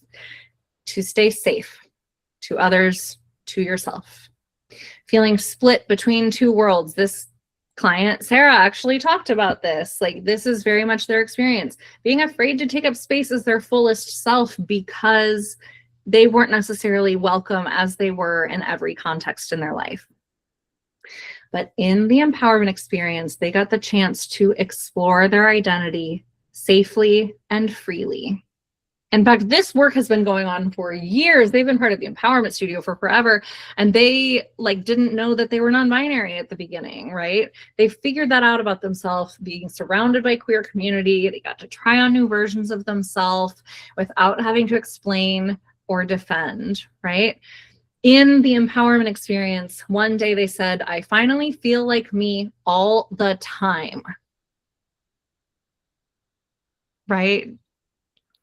to stay safe, to others, to yourself. Feeling split between two worlds. This client, Sarah, actually talked about this. Like, this is very much their experience. Being afraid to take up space as their fullest self because they weren't necessarily welcome as they were in every context in their life. But in the empowerment experience, they got the chance to explore their identity safely and freely. In fact, this work has been going on for years. They've been part of the empowerment studio for forever. And they didn't know that they were non-binary at the beginning, right? They figured that out about themselves, being surrounded by queer community. They got to try on new versions of themselves without having to explain or defend, right? In the empowerment experience, one day they said, I finally feel like me all the time, right?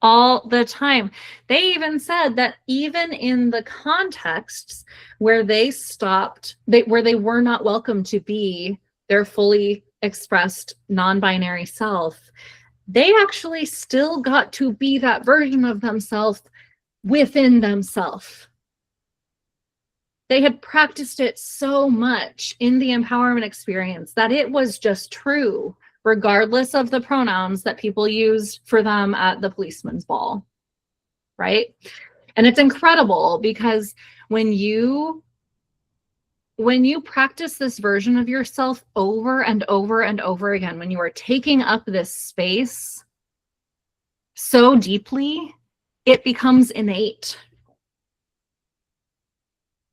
All the time. They even said that even in the contexts where they stopped, where they were not welcome to be their fully expressed non-binary self, they actually still got to be that version of themselves within themselves. They had practiced it so much in the empowerment experience that it was just true, regardless of the pronouns that people used for them at the policeman's ball, right? And it's incredible because when you practice this version of yourself over and over and over again, when you are taking up this space so deeply, it becomes innate.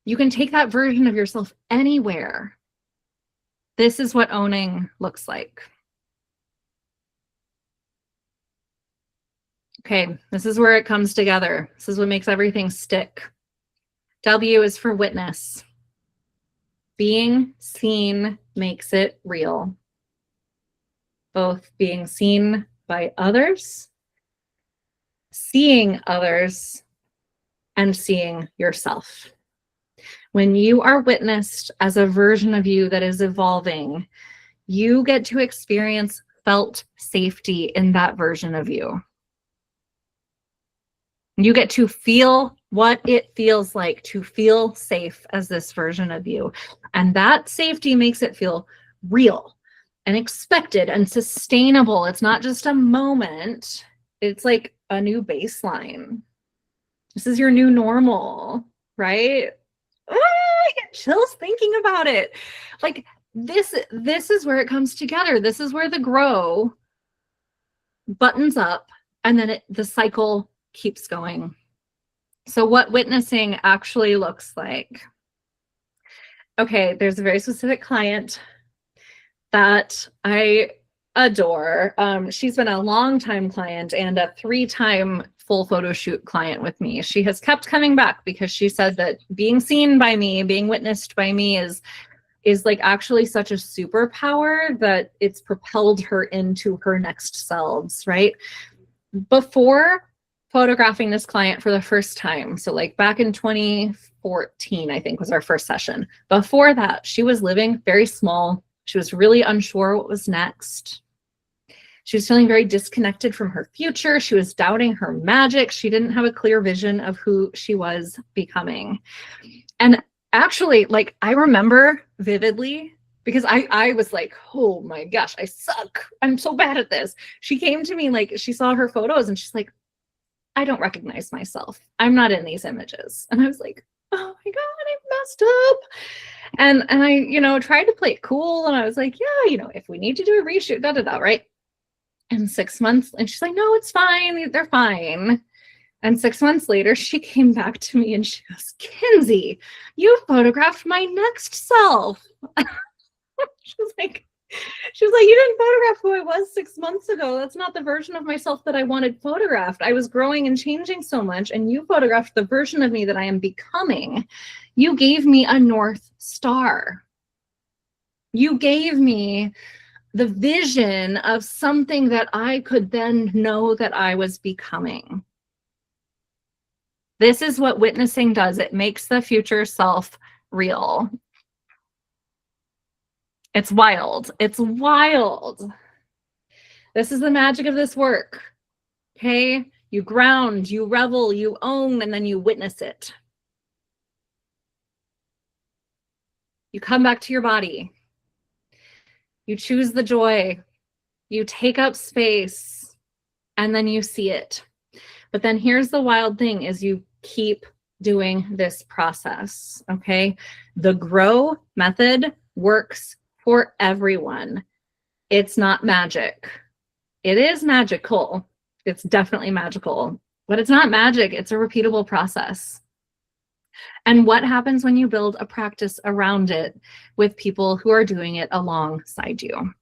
You can take that version of yourself anywhere. This is what owning looks like. Okay, this is where it comes together. This is what makes everything stick. W is for witness. Being seen makes it real. Both being seen by others, seeing others, and seeing yourself. When you are witnessed as a version of you that is evolving, you get to experience felt safety in that version of you. You get to feel what it feels like to feel safe as this version of you. And that safety makes it feel real and expected and sustainable. It's not just a moment. It's like a new baseline. This is your new normal, right? Oh, I get chills thinking about it. Like this is where it comes together. This is where the grow buttons up, and then the cycle keeps going. So what witnessing actually looks like. Okay, there's a very specific client that I adore. She's been a long-time client and a 3-time full photo shoot client with me. She has kept coming back because she said that being seen by me, being witnessed by me is like actually such a superpower that it's propelled her into her next selves, right? Before photographing this client for the first time, so like back in 2014, I think was our first session. Before that, she was living very small. She was really unsure what was next. She was feeling very disconnected from her future. She was doubting her magic. She didn't have a clear vision of who she was becoming. And actually, like, I remember vividly, because I was like, oh my gosh, I suck. I'm so bad at this. She came to me, like, she saw her photos and she's like, I don't recognize myself. I'm not in these images. And I was like, oh my God, I messed up. And I, you know, tried to play it cool. And I was like, yeah, you know, if we need to do a reshoot, right? And 6 months, and she's like, no, it's fine. They're fine. And 6 months later, she came back to me and she goes, Kinsey, you photographed my next self. She was like, you didn't photograph who I was 6 months ago. That's not the version of myself that I wanted photographed. I was growing and changing so much, and you photographed the version of me that I am becoming. You gave me a North Star. You gave me the vision of something that I could then know that I was becoming. This is what witnessing does. It makes the future self real. It's wild. It's wild. This is the magic of this work. Okay? You ground, you revel, you own, and then you witness it. You come back to your body. You choose the joy. You take up space, and then you see it. But then here's the wild thing is you keep doing this process, okay? The grow method works for everyone. It's not magic. It is magical. It's definitely magical, but it's not magic. It's a repeatable process. And what happens when you build a practice around it with people who are doing it alongside you?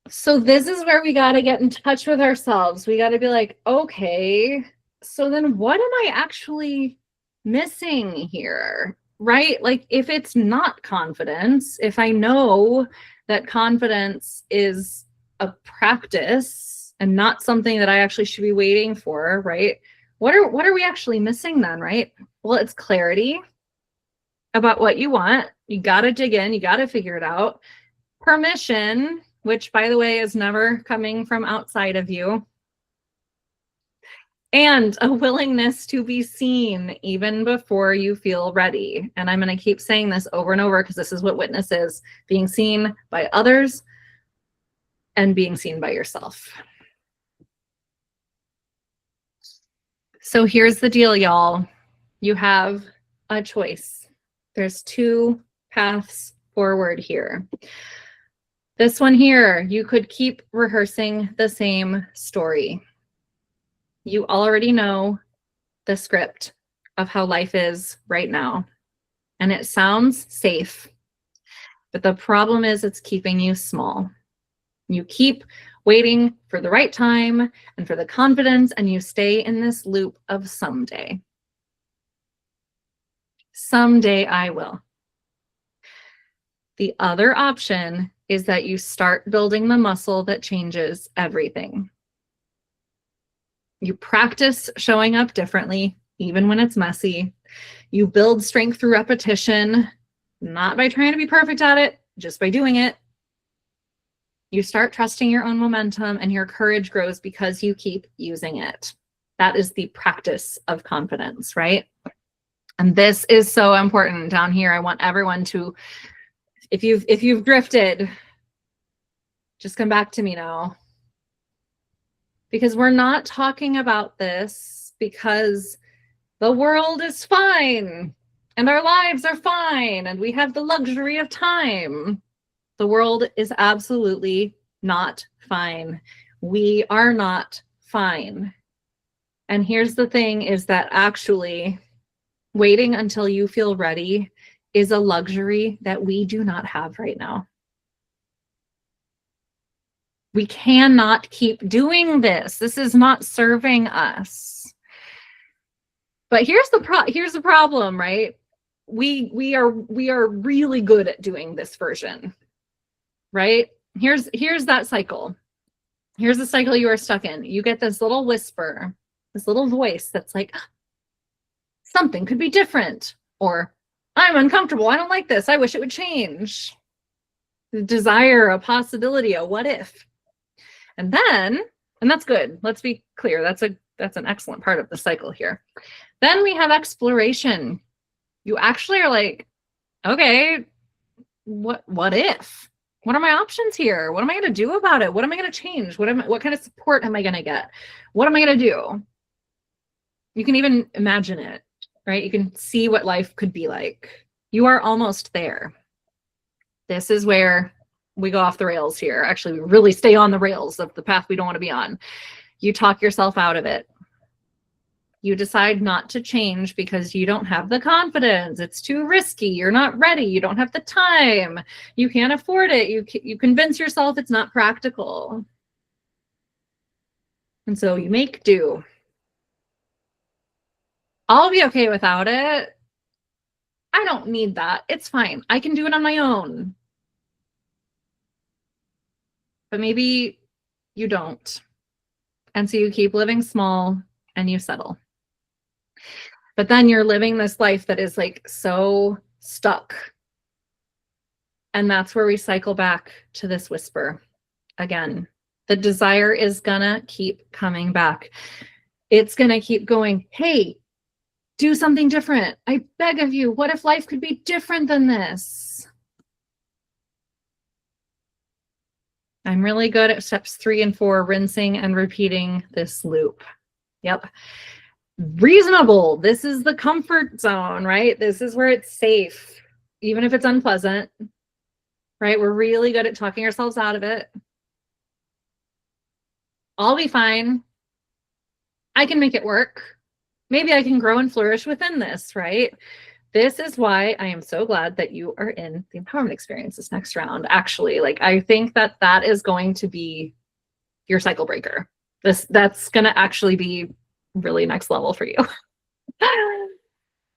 So this is where we got to get in touch with ourselves. We got to be like, okay, so then what am I actually missing here, right? Like if it's not confidence, if I know that confidence is a practice and not something that I actually should be waiting for, right? What are we actually missing then, right? Well, it's clarity about what you want. You got to dig in, you got to figure it out. Permission, which by the way is never coming from outside of you. And a willingness to be seen even before you feel ready. And I'm going to keep saying this over and over because this is what witness is: being seen by others and being seen by yourself. So here's the deal, y'all. You have a choice. There's 2 paths forward here. This one here, you could keep rehearsing the same story. You already know the script of how life is right now, and it sounds safe, but the problem is it's keeping you small. You keep waiting for the right time and for the confidence, and you stay in this loop of someday. Someday I will. The other option is that you start building the muscle that changes everything. You practice showing up differently, even when it's messy. You build strength through repetition, not by trying to be perfect at it, just by doing it. You start trusting your own momentum, and your courage grows because you keep using it. That is the practice of confidence, right? And this is so important down here. I want everyone to, if you've drifted, just come back to me now. Because we're not talking about this because The world is fine and our lives are fine and we have the luxury of time. The world is absolutely not fine. We are not fine. And here's the thing is that actually waiting until you feel ready is a luxury that we do not have right now. We cannot keep doing this. This is not serving us. But here's the problem, right? We are really good at doing this version, right? Here's that cycle. Here's the cycle you are stuck in. You get this little whisper, this little voice that's like, something could be different, or I'm uncomfortable. I don't like this. I wish it would change. The desire, a possibility, a what if. And then, and that's good. Let's be clear. That's an excellent part of the cycle here. Then we have exploration. You actually are like, okay, what if? What are my options here? What am I going to do about it? What am I going to change? What kind of support am I going to get? What am I going to do? You can even imagine it, right? You can see what life could be like. You are almost there. This is where we go off the rails here. Actually, we really stay on the rails of the path we don't want to be on. You talk yourself out of it. You decide not to change because you don't have the confidence. It's too risky. You're not ready. You don't have the time. You can't afford it. You convince yourself it's not practical. And so you make do. I'll be okay without it. I don't need that. It's fine. I can do it on my own. But maybe you don't. And so you keep living small and you settle. But then you're living this life that is like so stuck. And that's where we cycle back to this whisper again. The desire is gonna keep coming back. It's gonna keep going, hey, do something different. I beg of you, what if life could be different than this? I'm really good at steps 3 and 4, rinsing and repeating this loop. Yep. Reasonable. This is the comfort zone, right? This is where it's safe, even if it's unpleasant, right? We're really good at talking ourselves out of it. I'll be fine. I can make it work. Maybe I can grow and flourish within this, right? This is why I am so glad that you are in the empowerment experience this next round. Actually, like, I think that that is going to be your cycle breaker. That's going to actually be really next level for you.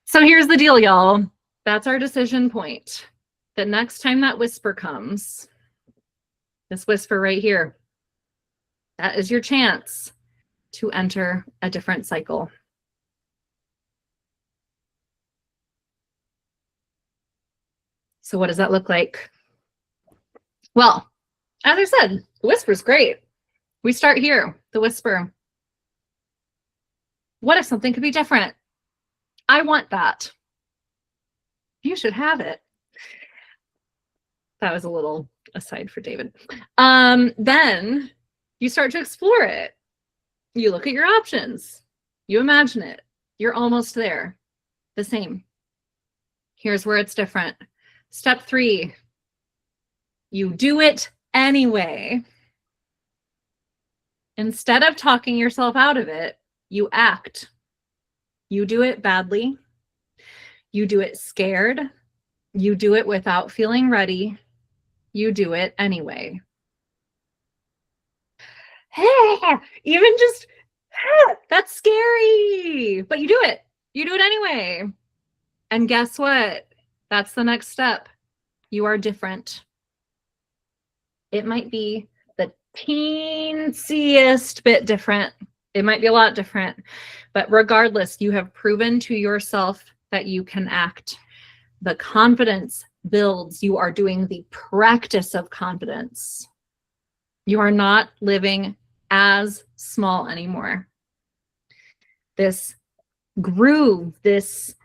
So here's the deal, y'all. That's our decision point. The next time that whisper comes, this whisper right here, that is your chance to enter a different cycle. So what does that look like? Well, as I said, the whisper's great. We start here, the whisper. What if something could be different? I want that. You should have it. That was a little aside for David. Then you start to explore it. You look at your options. You imagine it. You're almost there. The same. Here's where it's different. Step 3, you do it anyway. Instead of talking yourself out of it, you act. You do it badly. You do it scared. You do it without feeling ready. You do it anyway. Even just, that's scary, but you do it. You do it anyway. And guess what? That's the next step. You are different. It might be the teensiest bit different. It might be a lot different, but regardless, you have proven to yourself that you can act. The confidence builds. You are doing the practice of confidence. You are not living as small anymore. This groove, this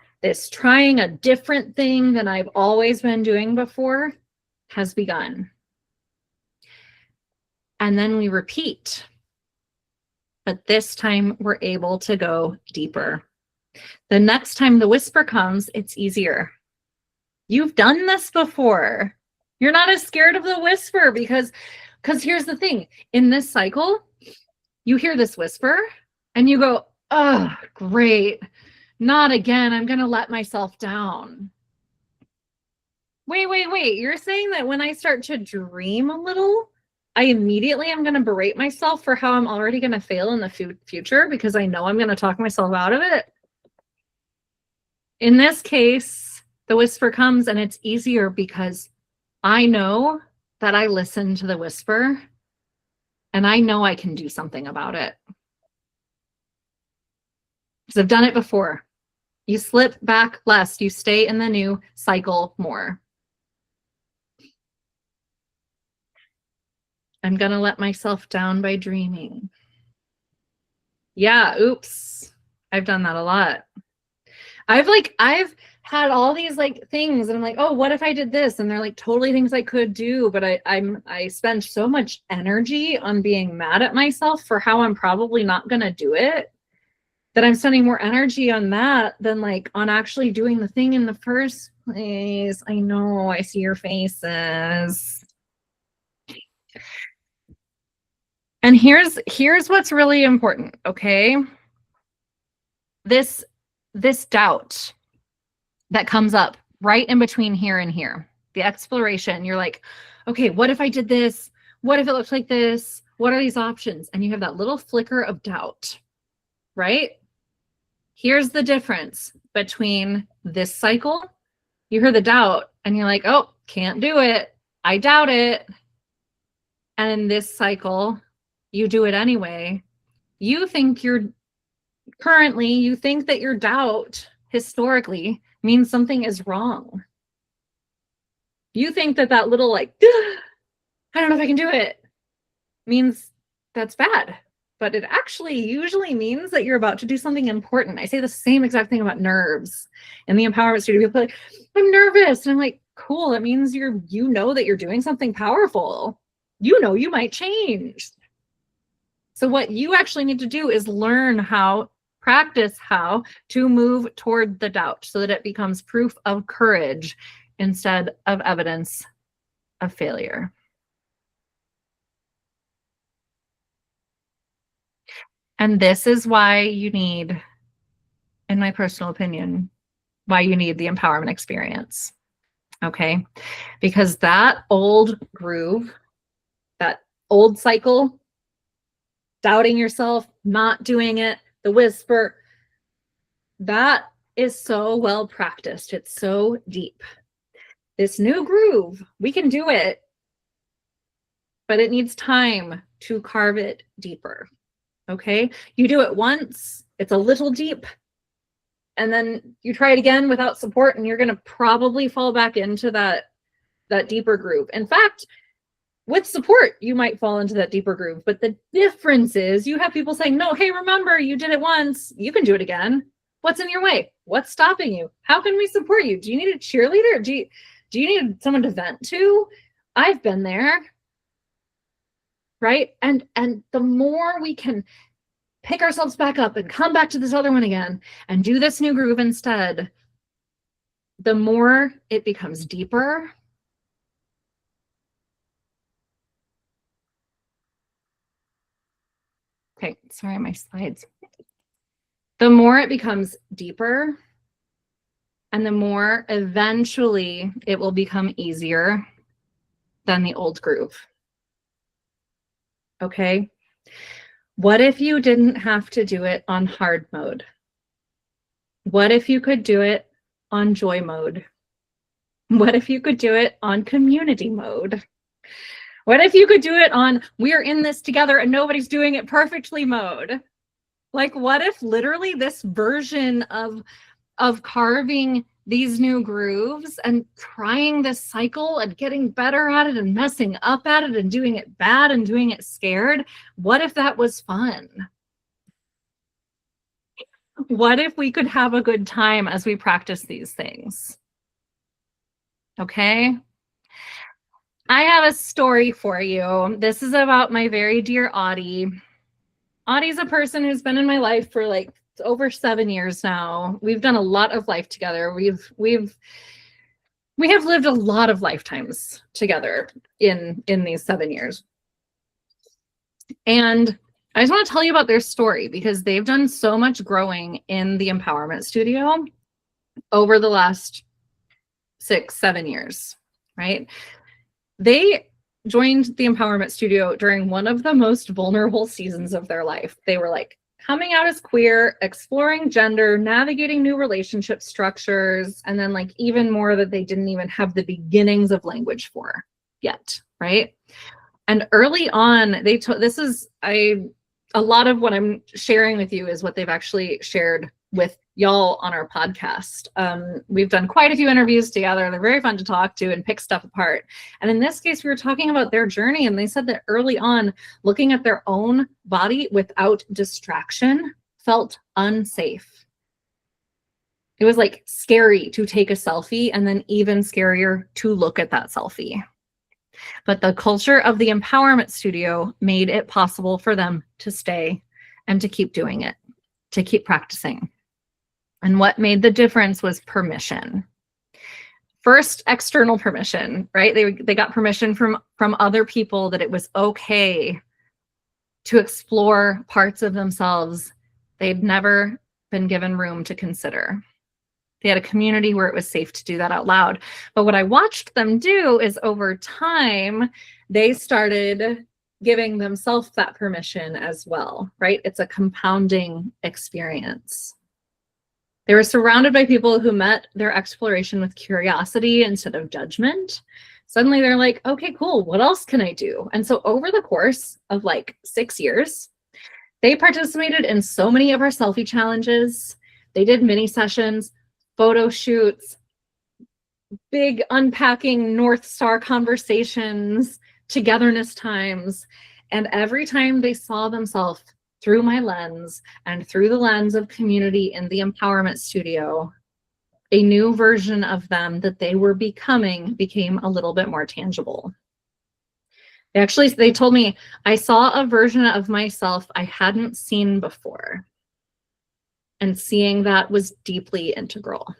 trying a different thing than I've always been doing before has begun. And then we repeat. But this time we're able to go deeper. The next time the whisper comes, it's easier. You've done this before. You're not as scared of the whisper because here's the thing. In this cycle, you hear this whisper and you go, oh, great. Not again. I'm going to let myself down. Wait. You're saying that when I start to dream a little, I immediately am going to berate myself for how I'm already going to fail in the future because I know I'm going to talk myself out of it? In this case, the whisper comes and it's easier because I know that I listen to the whisper and I know I can do something about it. Because I've done it before. You slip back less, you stay in the new cycle more. I'm going to let myself down by dreaming. Yeah, oops. I've done that a lot. I've had all these like things and I'm like, oh, what if I did this? And they're like totally things I could do, but I spend so much energy on being mad at myself for how I'm probably not going to do it, that I'm spending more energy on that than like on actually doing the thing in the first place. I know, I see your faces. And here's what's really important, okay? This doubt that comes up right in between here and here, the exploration, you're like, okay, what if I did this? What if it looks like this? What are these options? And you have that little flicker of doubt, right? Here's the difference between this cycle. You hear the doubt and you're like, oh, can't do it. I doubt it. And in this cycle, you do it anyway. You think that your doubt historically means something is wrong. You think that little like, I don't know if I can do it, means that's bad. But it actually usually means that you're about to do something important. I say the same exact thing about nerves in the empowerment studio. People are like, I'm nervous. And I'm like, cool. It means you know that you're doing something powerful. You know you might change. So what you actually need to do is practice how to move toward the doubt so that it becomes proof of courage instead of evidence of failure. And this is why you need, in my personal opinion, why you need the empowerment experience. Okay? Because that old groove, that old cycle, doubting yourself, not doing it, the whisper, that is so well practiced. It's so deep. This new groove, we can do it, but it needs time to carve it deeper. Okay? You do it once, it's a little deep, and then you try it again without support, and you're going to probably fall back into that deeper groove. In fact, with support, you might fall into that deeper groove. But the difference is you have people saying, no, hey, remember, you did it once. You can do it again. What's in your way? What's stopping you? How can we support you? Do you need a cheerleader? Do you need someone to vent to? I've been there. Right? And the more we can pick ourselves back up and come back to this other one again and do this new groove instead, the more it becomes deeper. Okay, sorry, my slides. The more it becomes deeper, and the more eventually it will become easier than the old groove. Okay? What if you didn't have to do it on hard mode? What if you could do it on joy mode? What if you could do it on community mode? What if you could do it on we're in this together and nobody's doing it perfectly mode? Like, what if literally this version of carving these new grooves and trying this cycle and getting better at it and messing up at it and doing it bad and doing it scared, what if that was fun? What if we could have a good time as we practice these things? Okay? I have a story for you. This is about my very dear Audie. Audie's a person who's been in my life for like It's over 7 years now. We've done a lot of life together. We have lived a lot of lifetimes together in these 7 years. And I just want to tell you about their story because they've done so much growing in the Empowerment Studio over the last 6-7 years, right? They joined the Empowerment Studio during one of the most vulnerable seasons of their life. They were like coming out as queer, exploring gender, navigating new relationship structures, and then like even more that they didn't even have the beginnings of language for yet, right? And early on, a lot of what I'm sharing with you is what they've actually shared with y'all on our podcast. We've done quite a few interviews together. They're very fun to talk to and pick stuff apart. And in this case, we were talking about their journey, and they said that early on, looking at their own body without distraction felt unsafe. It was like scary to take a selfie, and then even scarier to look at that selfie. But the culture of the Empowerment Studio made it possible for them to stay and to keep doing it, to keep practicing. And what made the difference was permission. First, external permission, right? They got permission from other people that it was okay to explore parts of themselves they'd never been given room to consider. They had a community where it was safe to do that out loud. But what I watched them do is over time, they started giving themselves that permission as well, right? It's a compounding experience. They were surrounded by people who met their exploration with curiosity instead of judgment. Suddenly they're like, okay, cool, what else can I do? And so over the course of like 6 years, they participated in so many of our selfie challenges. They did mini sessions, photo shoots, big unpacking North Star conversations, togetherness times. And every time they saw themselves through my lens and through the lens of community in the Empowerment Studio, a new version of them that they were becoming became a little bit more tangible. They told me, I saw a version of myself I hadn't seen before. And seeing that was deeply integral.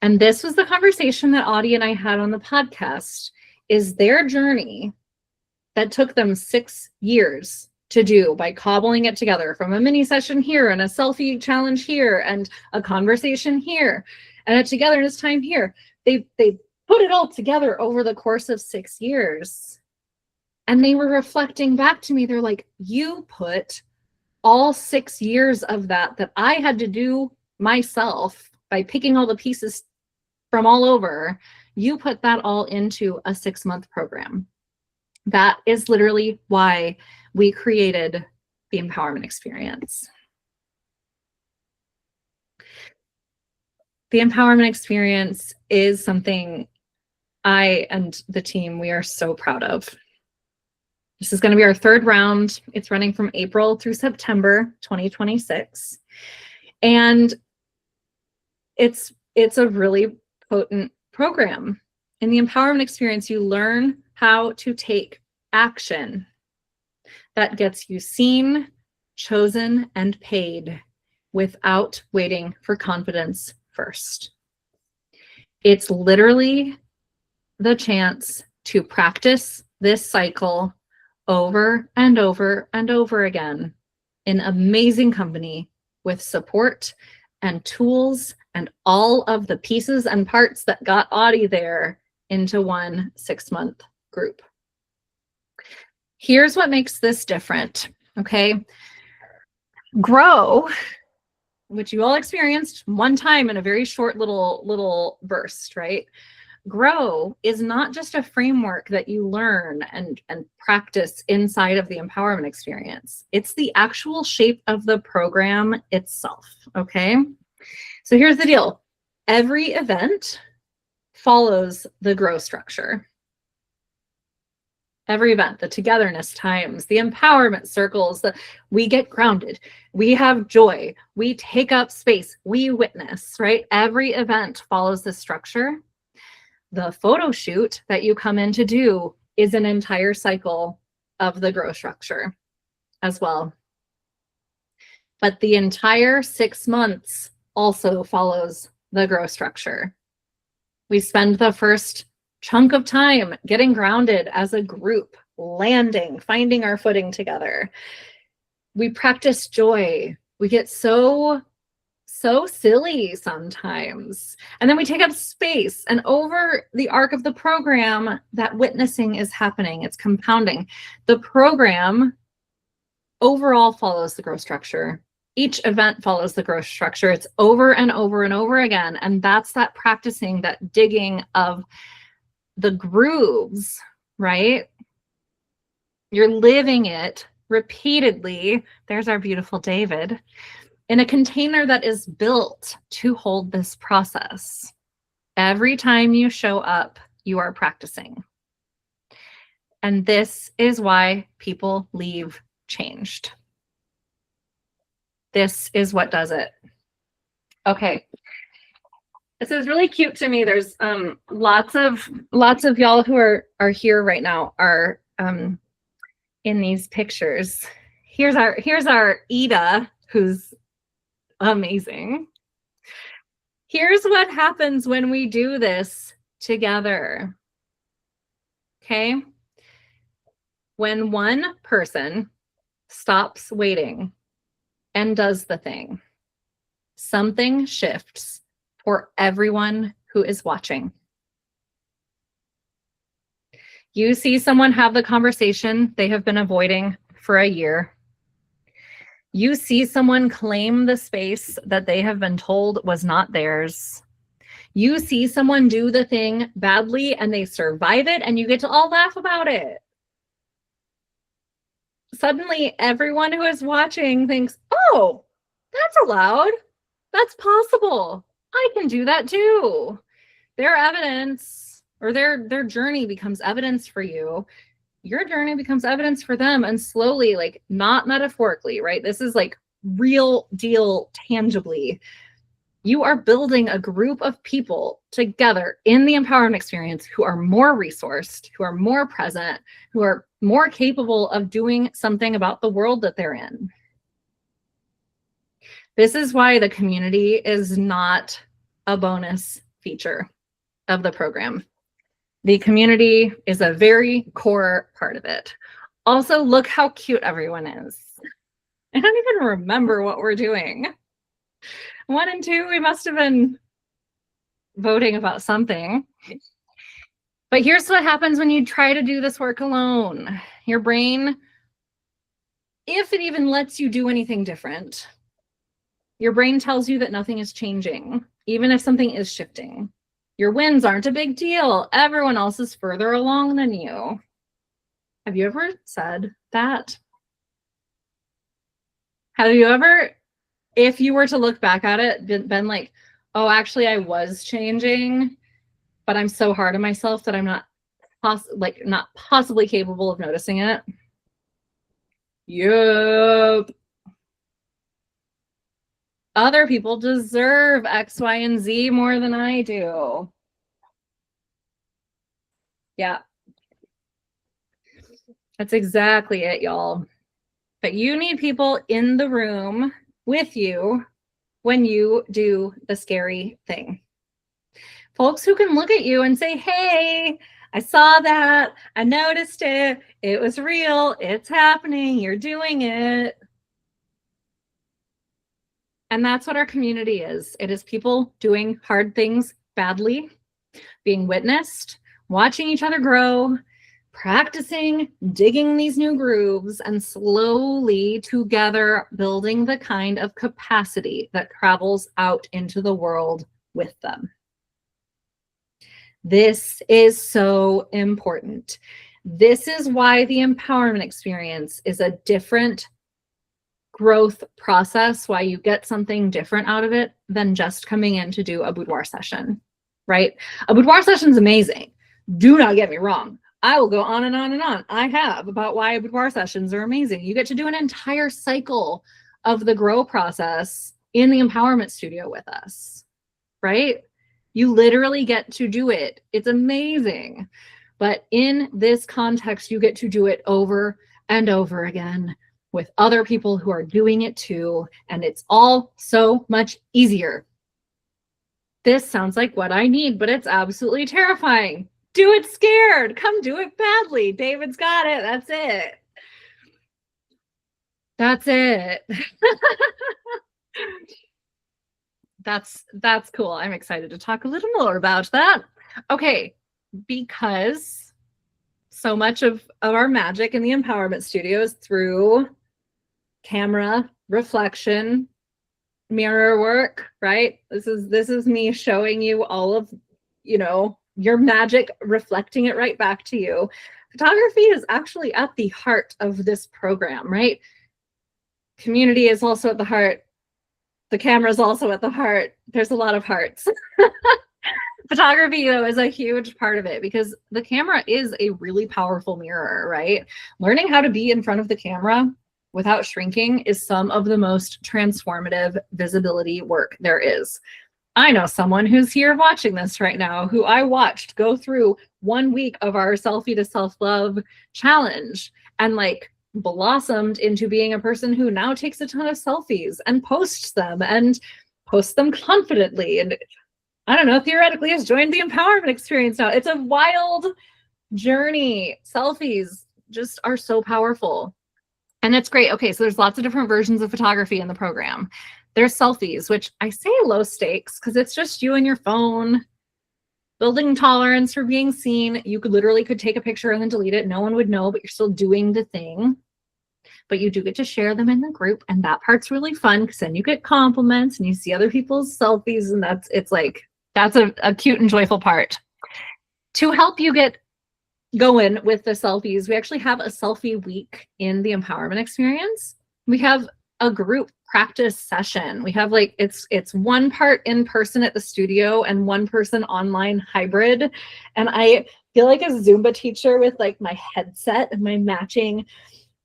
And this was the conversation that Audie and I had on the podcast, is their journey that took them 6 years to do by cobbling it together from a mini session here and a selfie challenge here and a conversation here and a togetherness time here. They put it all together over the course of 6 years. And they were reflecting back to me. They're like, you put all 6 years of that I had to do myself by picking all the pieces from all over, you put that all into a 6-month program. That is literally why we created the Empowerment Experience. The Empowerment Experience is something I and the team, we are so proud of. This is going to be our 3rd round. It's running from April through September 2026. And it's a really potent program. In the Empowerment Experience, you learn how to take action that gets you seen, chosen, and paid without waiting for confidence first. It's literally the chance to practice this cycle over and over and over again in amazing company with support and tools and all of the pieces and parts that got Audie there into one 6-month group. Here's what makes this different, okay? Grow, which you all experienced one time in a very short little burst, right? Grow is not just a framework that you learn and practice inside of the Empowerment Experience. It's the actual shape of the program itself, okay? So here's the deal. Every event follows the Grow structure. Every event, the togetherness times, the empowerment circles, we get grounded, we have joy, we take up space, we witness, right? Every event follows this structure. The photo shoot that you come in to do is an entire cycle of the Grow structure as well. But the entire 6 months also follows the grow structure. We spend the first chunk of time getting grounded as a group, landing, finding our footing together. We practice joy. We get so silly sometimes. And then we take up space. And over the arc of the program, that witnessing is happening. It's compounding. The program overall follows the growth structure. Each event follows the growth structure. It's over and over and over again. And that's that practicing, that digging of the grooves, right? You're living it repeatedly. There's our beautiful David, in a container that is built to hold this process. Every time you show up, you are practicing. And this is why people leave changed. This is what does it. Okay. This is really cute to me. There's lots of y'all who are here right now are in these pictures. Here's our Ida, who's amazing. Here's what happens when we do this together. Okay? When one person stops waiting and does the thing, something shifts for everyone who is watching. You see someone have the conversation they have been avoiding for a year. You see someone claim the space that they have been told was not theirs. You see someone do the thing badly and they survive it, and you get to all laugh about it. Suddenly, everyone who is watching thinks, oh, that's allowed. That's possible. I can do that too. Their evidence, or their journey, becomes evidence for you. Your journey becomes evidence for them. And slowly, like, not metaphorically, right? This is like real deal, tangibly. You are building a group of people together in the empowerment experience who are more resourced, who are more present, who are more capable of doing something about the world that they're in. This is why the community is not a bonus feature of the program. The community is a very core part of it. Also, look how cute everyone is. I don't even remember what we're doing. 1 and 2, we must have been voting about something. But here's what happens when you try to do this work alone. Your brain, if it even lets you do anything different, your brain tells you that nothing is changing, even if something is shifting. Your wins aren't a big deal. Everyone else is further along than you. Have you ever said that? Have you ever, if you were to look back at it, been like, oh, actually I was changing, but I'm so hard on myself that I'm not possibly capable of noticing it? Yep. Other people deserve X, Y, and Z more than I do. Yeah. That's exactly it, y'all. But you need people in the room with you when you do the scary thing. Folks who can look at you and say, hey, I saw that. I noticed it. It was real. It's happening. You're doing it. And that's what our community is. It is people doing hard things badly, being witnessed, watching each other grow, practicing, digging these new grooves, and slowly together building the kind of capacity that travels out into the world with them. This is so important. This is why the empowerment experience is a different growth process, why you get something different out of it than just coming in to do a boudoir session, right? A boudoir session is amazing. Do not get me wrong. I will go on and on and on. I have about why boudoir sessions are amazing. You get to do an entire cycle of the grow process in the empowerment studio with us, right? You literally get to do it. It's amazing. But in this context, you get to do it over and over again with other people who are doing it too, and it's all so much easier. This sounds like what I need, but it's absolutely terrifying. Do it scared. Come do it badly. David's got it. That's it. That's it. That's cool. I'm excited to talk a little more about that. Okay, because so much of our magic in the empowerment studio is through camera, reflection, mirror work, right? This is me showing you all of, you know, your magic, reflecting it right back to you. Photography is actually at the heart of this program, right? Community is also at the heart. The camera is also at the heart. There's a lot of hearts. Photography, though, is a huge part of it because the camera is a really powerful mirror, right? Learning how to be in front of the camera without shrinking is some of the most transformative visibility work there is. I know someone who's here watching this right now who I watched go through 1 week of our selfie to self-love challenge and like blossomed into being a person who now takes a ton of selfies and posts them confidently. And I don't know, theoretically has joined the empowerment experience now. It's a wild journey. Selfies just are so powerful. And it's great. Okay, so there's lots of different versions of photography in the program. There's selfies, which I say low stakes because it's just you and your phone, building tolerance for being seen. You literally could take a picture and then delete it. No one would know, but you're still doing the thing. But you do get to share them in the group, and that part's really fun because then you get compliments and you see other people's selfies, and that's a cute and joyful part. To help you get going with the selfies, we actually have a selfie week in the empowerment experience. We have a group practice session. We have like, it's one part in person at the studio and one person online hybrid. And I feel like a Zumba teacher with like my headset and my matching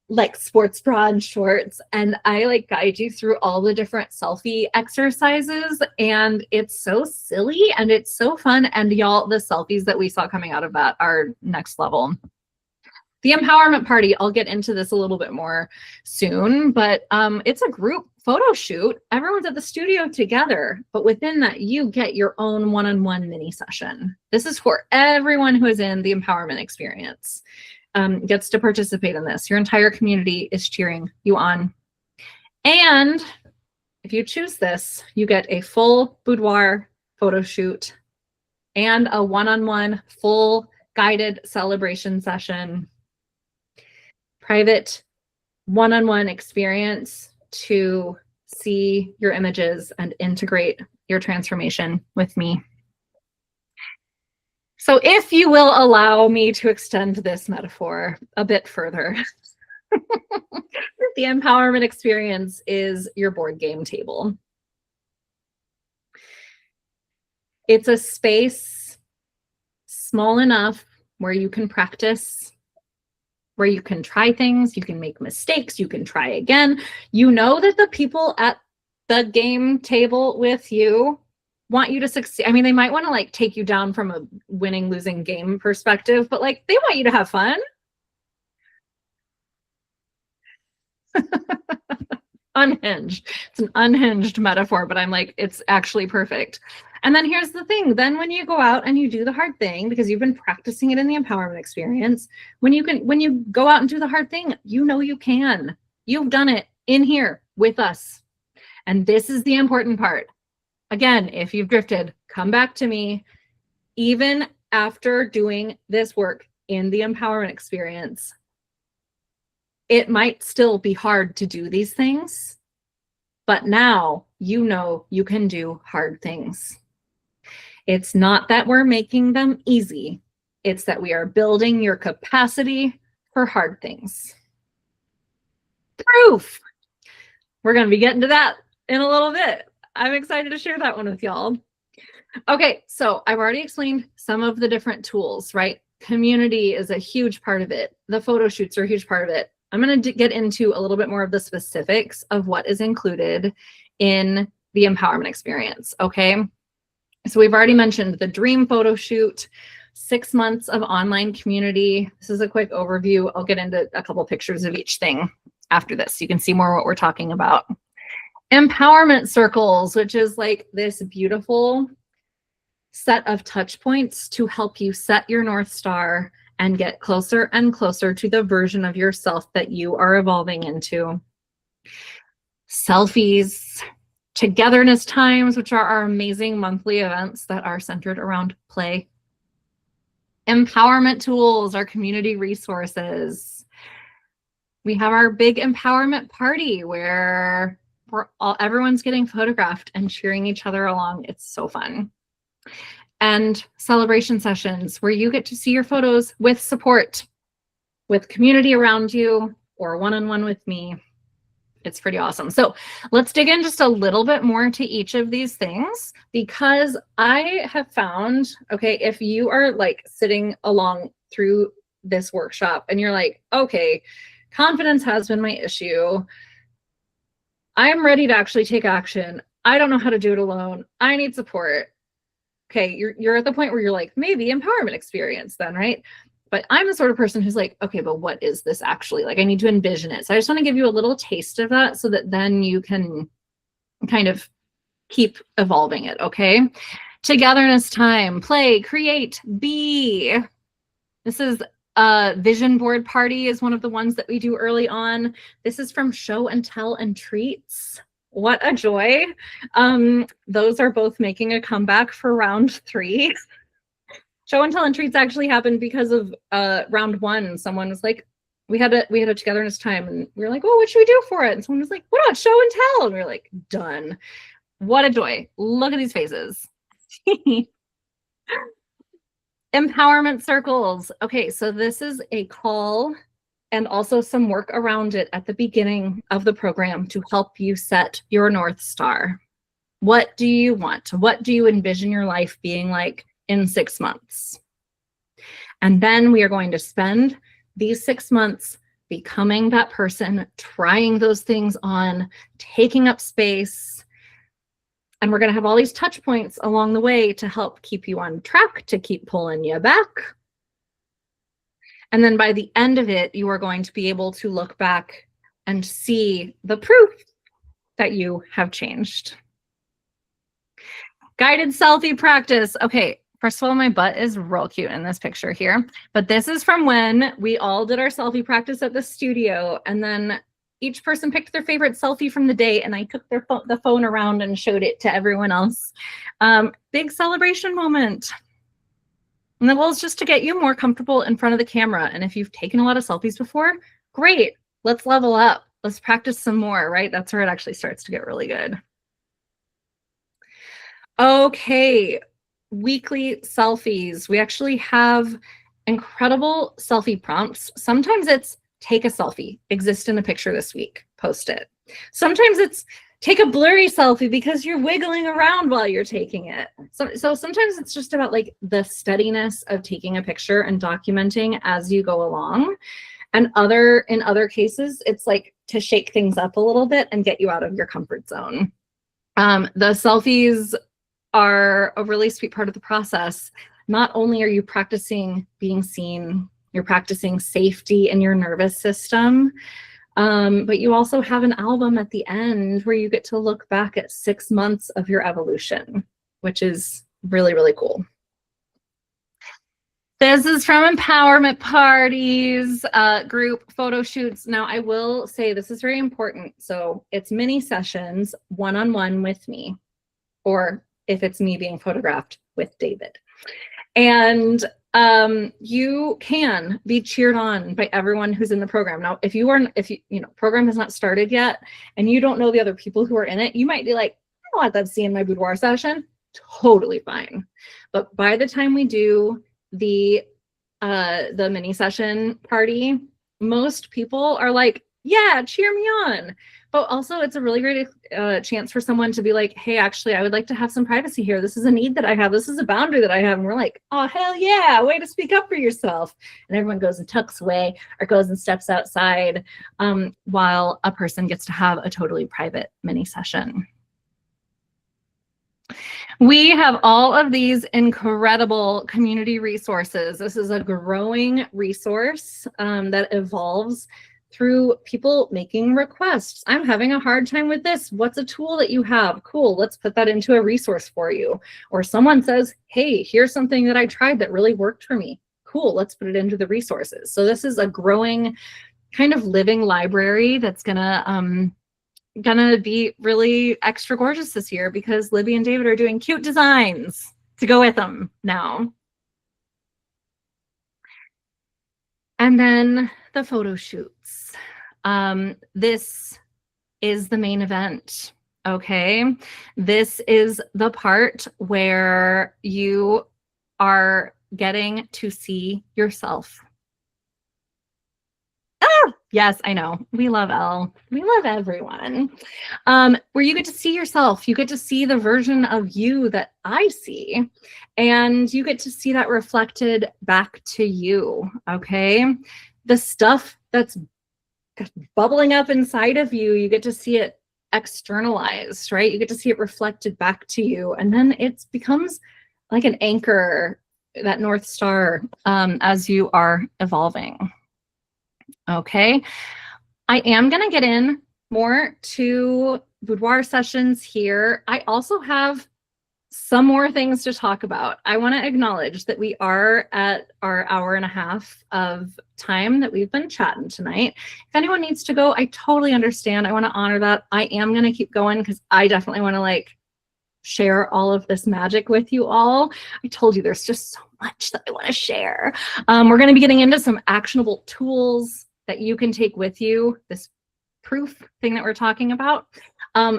like sports bra and shorts. And I like guide you through all the different selfie exercises. And it's so silly and it's so fun. And y'all, the selfies that we saw coming out of that are next level. The empowerment party, I'll get into this a little bit more soon, but it's a group photo shoot. Everyone's at the studio together, but within that, you get your own one-on-one mini session. This is for everyone who is in the empowerment experience, gets to participate in this. Your entire community is cheering you on. And if you choose this, you get a full boudoir photo shoot and a one-on-one full guided celebration session. Private one-on-one experience to see your images and integrate your transformation with me. So if you will allow me to extend this metaphor a bit further, the empowerment experience is your board game table. It's a space small enough where you can practice, where you can try things, you can make mistakes, you can try again. You know that the people at the game table with you want you to succeed. I mean, they might want to like take you down from a winning, losing game perspective, but like they want you to have fun. Unhinged. It's an unhinged metaphor, but I'm like, it's actually perfect. And then here's the thing. Then when you go out and you do the hard thing, because you've been practicing it in the empowerment experience, when you go out and do the hard thing, you know you can. You've done it in here with us. And this is the important part. Again, if you've drifted, come back to me. Even after doing this work in the empowerment experience, it might still be hard to do these things, but now you know you can do hard things. It's not that we're making them easy. It's that we are building your capacity for hard things. Proof. We're going to be getting to that in a little bit. I'm excited to share that one with y'all. Okay, so I've already explained some of the different tools, right? Community is a huge part of it. The photo shoots are a huge part of it. I'm going to get into a little bit more of the specifics of what is included in the empowerment experience, okay? So we've already mentioned the dream photo shoot, 6 months of online community. This is a quick overview. I'll get into a couple pictures of each thing. after this. You can see more what we're talking about. Empowerment circles, which is like this beautiful set of touch points to help you set your North Star and get closer and closer to the version of yourself that you are evolving into. Selfies, togetherness times, which are our amazing monthly events that are centered around play. Empowerment tools, our community resources. We have our big empowerment party where everyone's getting photographed and cheering each other along. It's so fun. And celebration sessions where you get to see your photos with support, with community around you, or one-on-one with me. It's pretty awesome. So let's dig in just a little bit more to each of these things, because I have found, okay, if you are like sitting along through this workshop and you're like, okay, confidence has been my issue. I'm ready to actually take action. I don't know how to do it alone. I need support. Okay, you're at the point where you're like, maybe empowerment experience then, right? But I'm the sort of person who's like, okay, but what is this actually? Like, I need to envision it. So I just want to give you a little taste of that so that then you can kind of keep evolving it, okay? Togetherness time, play, create, be. This is a vision board party is one of the ones that we do early on. This is from Show and Tell and Treats. What a joy. Those are both making a comeback for round 3. Show and Tell and Treats actually happened because of round 1. Someone was like, we had a togetherness time and we were like, oh, what should we do for it? And someone was like, what about Show and Tell? And we were like, done. What a joy. Look at these faces. Empowerment circles. Okay, so this is a call and also some work around it at the beginning of the program to help you set your North Star. What do you want? What do you envision your life being like in 6 months? And then we are going to spend these 6 months becoming that person, trying those things on, taking up space. And we're going to have all these touch points along the way to help keep you on track, to keep pulling you back. And then by the end of it, you are going to be able to look back and see the proof that you have changed. Guided selfie practice. Okay, first of all, my butt is real cute in this picture here, but this is from when we all did our selfie practice at the studio, and then each person picked their favorite selfie from the day, and I took the phone around and showed it to everyone else. Big celebration moment. And the goal is just to get you more comfortable in front of the camera. And if you've taken a lot of selfies before, great, let's level up. Let's practice some more, right? That's where it actually starts to get really good. Okay, weekly selfies. We actually have incredible selfie prompts. Sometimes it's take a selfie, exist in a picture this week, post it. Sometimes it's take a blurry selfie because you're wiggling around while you're taking it. So sometimes it's just about like the steadiness of taking a picture and documenting as you go along. And in other cases, it's like to shake things up a little bit and get you out of your comfort zone. The selfies are a really sweet part of the process. Not only are you practicing being seen, you're practicing safety in your nervous system, but you also have an album at the end where you get to look back at 6 months of your evolution, which is really, really cool. This is from empowerment parties, group photo shoots. Now, I will say this is very important. So it's mini sessions, one-on-one with me, or if it's me being photographed with David. And you can be cheered on by everyone who's in the program. Now, if you program has not started yet and you don't know the other people who are in it, you might be like, I don't want that to see in my boudoir session. Totally fine. But by the time we do the mini session party, most people are like, yeah, cheer me on. But also it's a really great chance for someone to be like, hey, actually, I would like to have some privacy here. This is a need that I have. This is a boundary that I have. And we're like, oh, hell yeah, way to speak up for yourself. And everyone goes and tucks away or goes and steps outside while a person gets to have a totally private mini session. We have all of these incredible community resources. This is a growing resource that evolves through people making requests. I'm having a hard time with this. What's a tool that you have? Cool, let's put that into a resource for you. Or someone says, hey, here's something that I tried that really worked for me. Cool, let's put it into the resources. So this is a growing kind of living library that's gonna be really extra gorgeous this year because Libby and David are doing cute designs to go with them now. And then the photo shoots. This is the main event, okay? This is the part where you are getting to see yourself. Ah, yes, I know. We love Elle. We love everyone. Where you get to see yourself. You get to see the version of you that I see. And you get to see that reflected back to you, okay? The stuff that's bubbling up inside of you, you get to see it externalized, right? You get to see it reflected back to you. And then it becomes like an anchor, that North Star, as you are evolving. Okay, I am going to get in more to boudoir sessions here. I also have some more things to talk about. I want to acknowledge that we are at our hour and a half of time that we've been chatting tonight. If anyone needs to go, I totally understand. I want to honor that. I am going to keep going because I definitely want to like share all of this magic with you all. I told you there's just so much that I want to share. We're going to be getting into some actionable tools that you can take with you, this proof thing that we're talking about.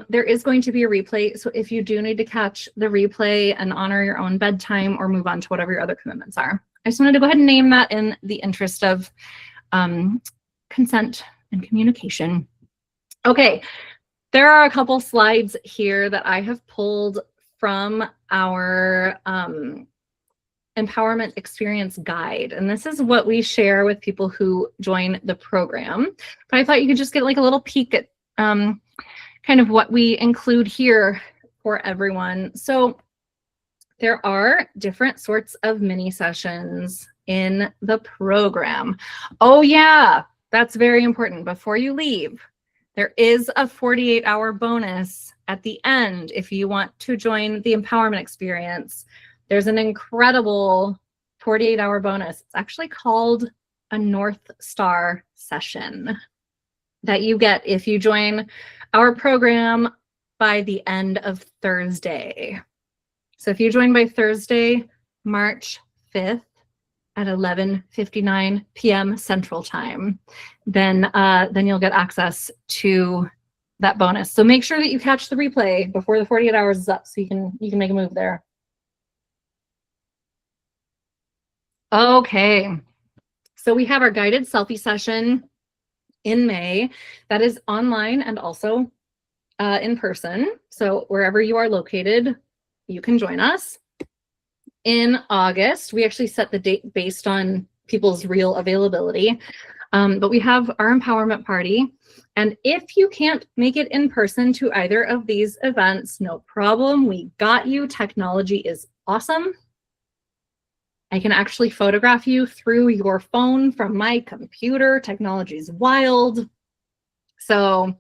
There is going to be a replay, so if you do need to catch the replay and honor your own bedtime or move on to whatever your other commitments are. I just wanted to go ahead and name that in the interest of consent and communication. Okay, there are a couple slides here that I have pulled from our empowerment experience guide. And this is what we share with people who join the program. But I thought you could just get like a little peek at kind of what we include here for everyone. So there are different sorts of mini sessions in the program. Oh yeah, that's very important. Before you leave, there is a 48-hour bonus at the end if you want to join the empowerment experience. There's an incredible 48-hour bonus. It's actually called a North Star session that you get if you join our program by the end of Thursday. So if you join by Thursday, March 5th at 11:59 p.m. Central Time, then you'll get access to that bonus. So make sure that you catch the replay before the 48 hours is up so you can make a move there. Okay, so we have our guided selfie session in May that is online and also in person. So wherever you are located, you can join us. In August, we actually set the date based on people's real availability, but we have our empowerment party. And if you can't make it in person to either of these events, no problem. We got you. Technology is awesome. I can actually photograph you through your phone from my computer. Technology is wild. So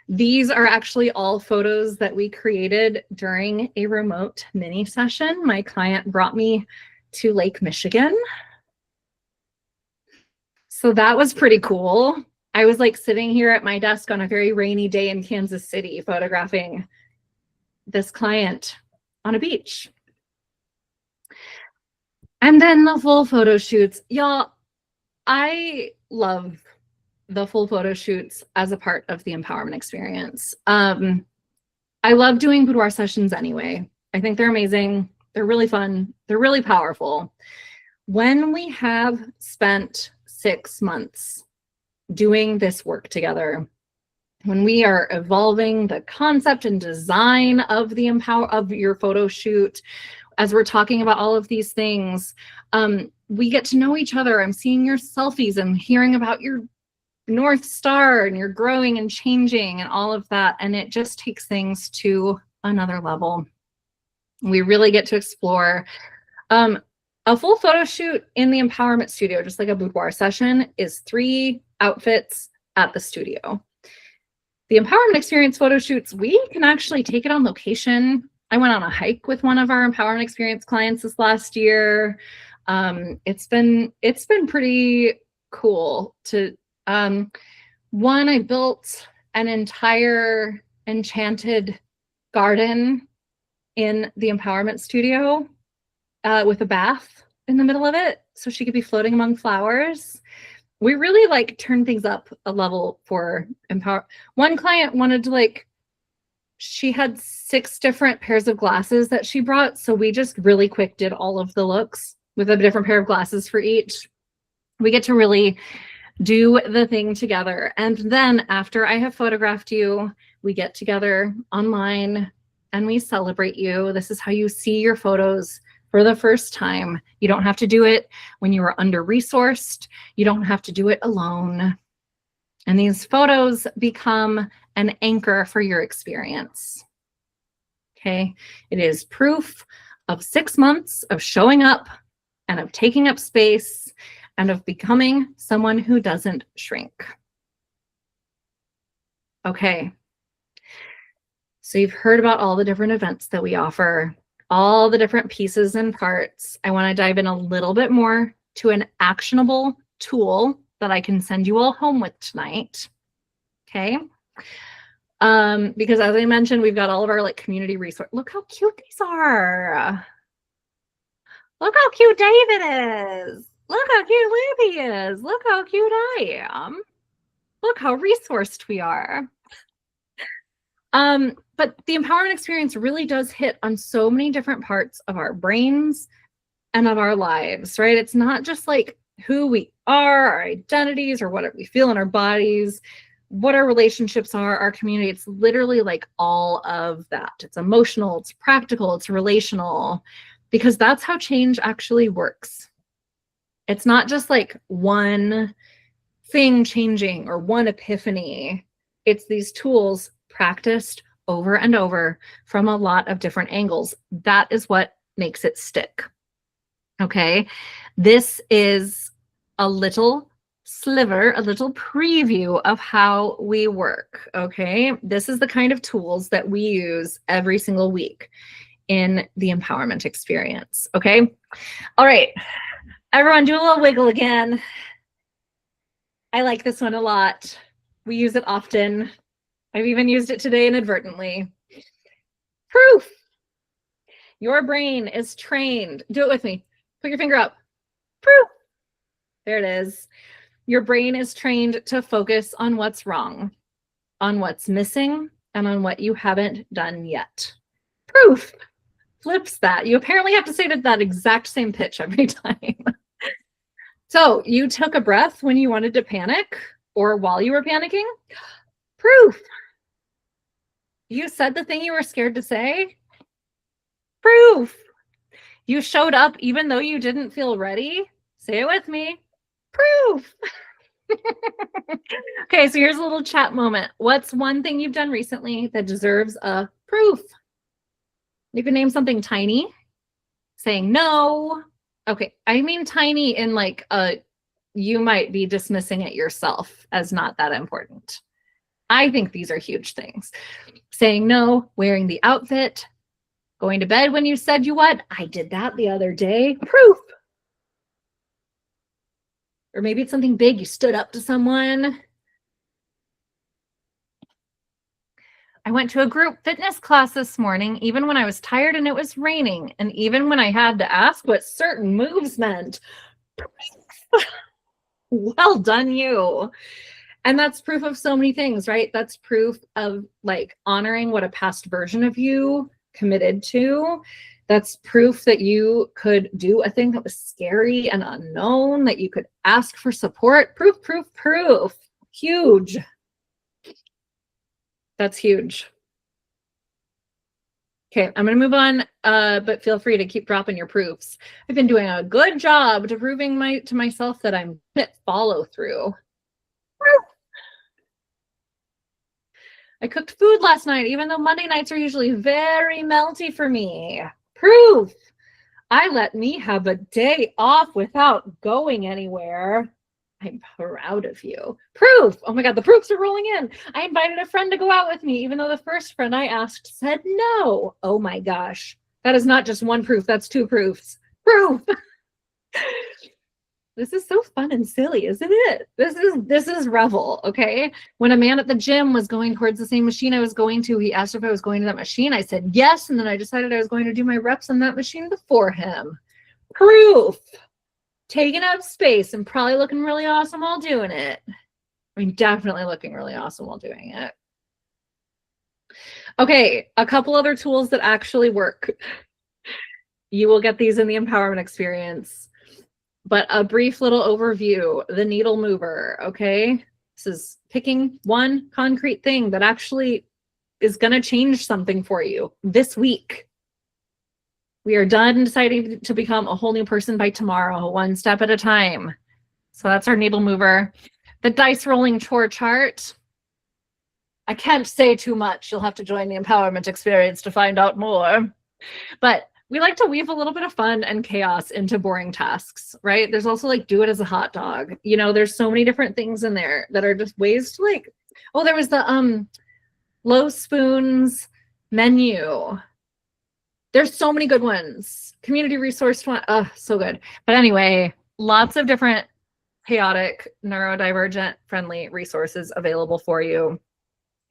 these are actually all photos that we created during a remote mini session. My client brought me to Lake Michigan. So that was pretty cool. I was like sitting here at my desk on a very rainy day in Kansas City photographing this client on a beach. And then the full photo shoots. Y'all, I love the full photo shoots as a part of the empowerment experience. I love doing boudoir sessions anyway. I think they're amazing. They're really fun. They're really powerful. When we have spent 6 months doing this work together, when we are evolving the concept and design of the of your photo shoot, as we're talking about all of these things, we get to know each other. I'm seeing your selfies and hearing about your North Star and you're growing and changing and all of that. And it just takes things to another level. We really get to explore. A full photo shoot in the empowerment studio, just like a boudoir session, is 3 outfits at the studio. The empowerment experience photo shoots, we can actually take it on location. I went on a hike with one of our empowerment experience clients this last year. It's been pretty cool to, one, I built an entire enchanted garden in the empowerment studio with a bath in the middle of it, so she could be floating among flowers. We really like turn things up a level for empower. One client wanted to she had 6 different pairs of glasses that she brought, so we just really quick did all of the looks with a different pair of glasses for each. We get to really do the thing together. And then after I have photographed you, we get together online and we celebrate you. This is how you see your photos for the first time. You don't have to do it when you are under-resourced. You don't have to do it alone. And these photos become an anchor for your experience. Okay, it is proof of 6 months of showing up and of taking up space and of becoming someone who doesn't shrink. Okay, so you've heard about all the different events that we offer, all the different pieces and parts. I want to dive in a little bit more to an actionable tool that I can send you all home with tonight. Okay, because as I mentioned, we've got all of our community resource. Look how cute these are. Look how cute David is. Look how cute Libby is. Look how cute I am. Look how resourced we are. But the empowerment experience really does hit on so many different parts of our brains and of our lives, right? It's not just who we are, our identities, or what we feel in our bodies, what our relationships are, our community. It's literally all of that. It's emotional, it's practical, it's relational, because that's how change actually works. It's not just one thing changing or one epiphany. It's these tools practiced over and over from a lot of different angles. That is what makes it stick. Okay, this is a little sliver, a little preview of how we work. Okay, this is the kind of tools that we use every single week in the empowerment experience. Okay, all right, everyone do a little wiggle again. I like this one a lot. We use it often. I've even used it today inadvertently. Proof. Your brain is trained. Do it with me. Put your finger up. Proof. There it is. Your brain is trained to focus on what's wrong, on what's missing, and on what you haven't done yet. Proof. Flips that. You apparently have to say it at that exact same pitch every time. So you took a breath when you wanted to panic or while you were panicking. Proof. You said the thing you were scared to say. Proof. You showed up even though you didn't feel ready. Say it with me. Proof. Okay, so here's a little chat moment. What's one thing you've done recently that deserves a proof? You can name something tiny. Saying no. Okay, I mean tiny in you might be dismissing it yourself as not that important. I think these are huge things. Saying no, wearing the outfit, going to bed when you said you would. I did that the other day. Proof. Or maybe it's something big. You stood up to someone. I went to a group fitness class this morning, even when I was tired and it was raining, and even when I had to ask what certain moves meant. Well done, you. And that's proof of so many things, right? That's proof of honoring what a past version of you committed to. That's proof that you could do a thing that was scary and unknown, that you could ask for support. Proof, proof, proof. Huge. That's huge. Okay, I'm going to move on, but feel free to keep dropping your proofs. I've been doing a good job to proving to myself that I'm good at follow through. I cooked food last night, even though Monday nights are usually very melty for me. Proof. I let me have a day off without going anywhere. I'm proud of you. Proof. Oh my God, the proofs are rolling in. I invited a friend to go out with me, even though the first friend I asked said no. Oh my gosh. That is not just one proof, that's 2 proofs. Proof. This is so fun and silly, isn't it? This is Revel, okay? When a man at the gym was going towards the same machine I was going to, he asked if I was going to that machine. I said yes, and then I decided I was going to do my reps on that machine before him. Proof. Taking up space and probably looking really awesome while doing it. I mean, definitely looking really awesome while doing it. Okay, a couple other tools that actually work. You will get these in the empowerment experience. But a brief little overview, the needle mover, okay? This is picking one concrete thing that actually is going to change something for you this week. We are done deciding to become a whole new person by tomorrow, one step at a time. So that's our needle mover. The dice rolling chore chart. I can't say too much. You'll have to join the empowerment experience to find out more. But we like to weave a little bit of fun and chaos into boring tasks, right? There's also like do it as a hot dog. You know, there's so many different things in there that are just ways to like, oh, there was the low spoons menu. There's so many good ones. Community resource one, oh, so good. But anyway, lots of different chaotic, neurodivergent friendly resources available for you.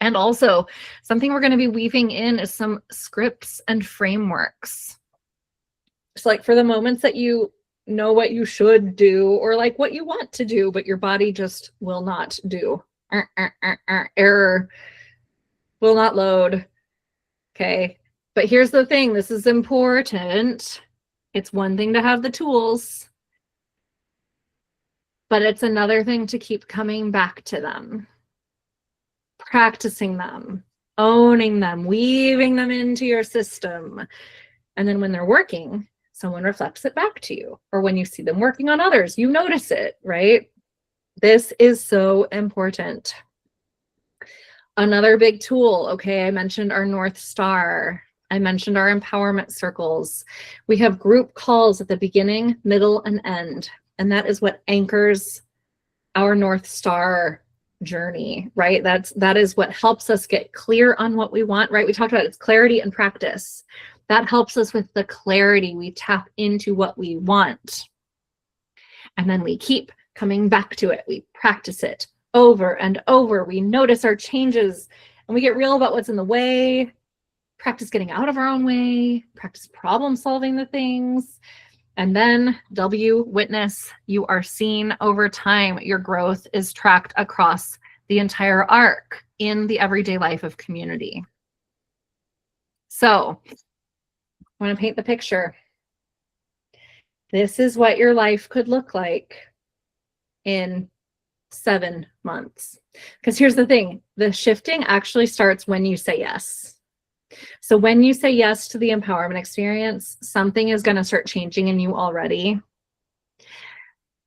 And also something we're going to be weaving in is some scripts and frameworks. It's like for the moments that you know what you should do or like what you want to do, but your body just will not do. Error. Will not load. Okay. But here's the thing. This is important. It's one thing to have the tools, but it's another thing to keep coming back to them, practicing them, owning them, weaving them into your system. And then when they're working, someone reflects it back to you. Or when you see them working on others, you notice it, right? This is so important. Another big tool, okay, I mentioned our North Star. I mentioned our empowerment circles. We have group calls at the beginning, middle, and end. And that is what anchors our North Star journey, right? That is what helps us get clear on what we want, right? We talked about it's clarity and practice. That helps us with the clarity. We tap into what we want. And then we keep coming back to it. We practice it over and over. We notice our changes and we get real about what's in the way. Practice getting out of our own way. Practice problem solving the things. And then W, witness, you are seen over time. Your growth is tracked across the entire arc in the everyday life of community. So I want to paint the picture. This is what your life could look like in 7 months. Because here's the thing, the shifting actually starts when you say yes. So when you say yes to the empowerment experience, something is going to start changing in you already.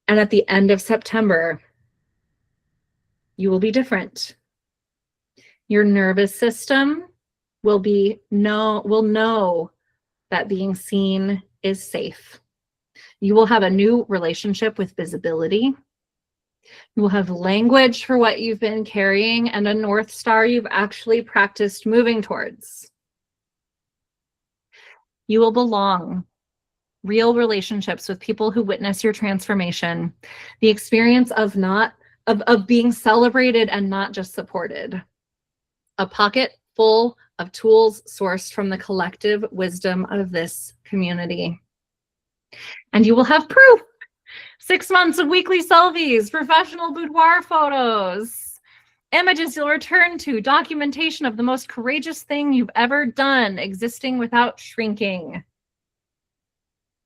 And at the end of September, you will be different. Your nervous system will know that being seen is safe. You will have a new relationship with visibility. You will have language for what you've been carrying and a North Star you've actually practiced moving towards. You will belong. Real relationships with people who witness your transformation. The experience of being celebrated and not just supported. A pocket full of tools sourced from the collective wisdom of this community. And you will have proof. 6 months of weekly selfies, professional boudoir photos, images you'll return to, documentation of the most courageous thing you've ever done, existing without shrinking.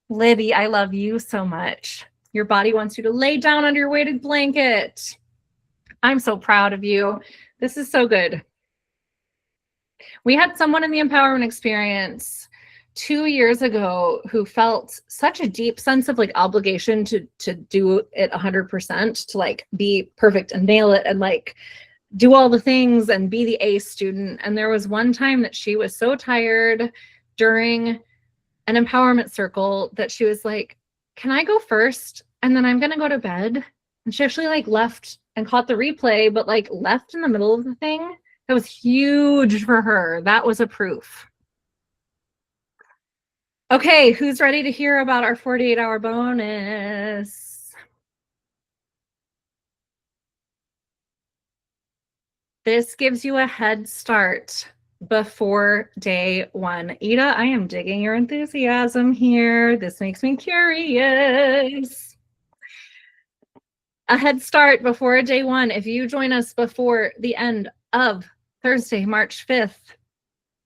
Libby, I love you so much. Your body wants you to lay down under your weighted blanket. I'm so proud of you. This is so good. We had someone in the empowerment experience 2 years ago who felt such a deep sense of like obligation to do it 100%, to like be perfect and nail it and like do all the things and be the A student. And there was one time that she was so tired during an empowerment circle that she was like, can I go first? And then I'm going to go to bed And she actually like left and caught the replay, but like left in the middle of the thing. That was huge for her. That was a proof. Okay, who's ready to hear about our 48-hour bonus? This gives you a head start before day one. Ida, I am digging your enthusiasm here. This makes me curious. A head start before day one. If you join us before the end of Thursday, March 5th,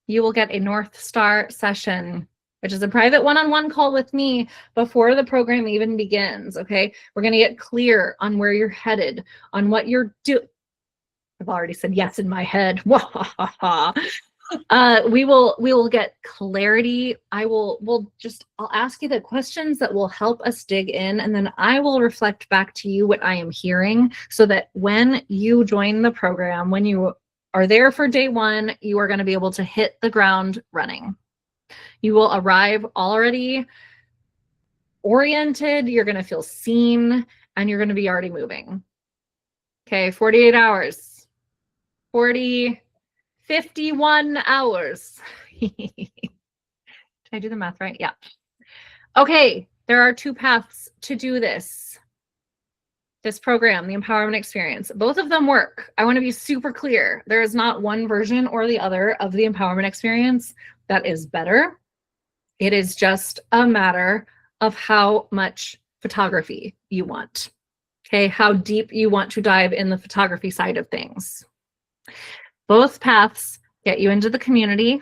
you will get a North Star session, which is a private one-on-one call with me before the program even begins, okay? We're gonna get clear on where you're headed, on what you're doing. I've already said yes in my head. We will get clarity. I'll ask you the questions that will help us dig in, and then I will reflect back to you what I am hearing, so that when you join the program, when you are there for day one, you are going to be able to hit the ground running. You will arrive already oriented, you're going to feel seen, and you're going to be already moving. Okay, 48 hours. 51 hours. Did I do the math right? Yeah. Okay, there are two paths to do this program, the empowerment experience. Both of them work. I want to be super clear. There is not one version or the other of the empowerment experience that is better. It is just a matter of how much photography you want. Okay, how deep you want to dive in the photography side of things. Both paths get you into the community.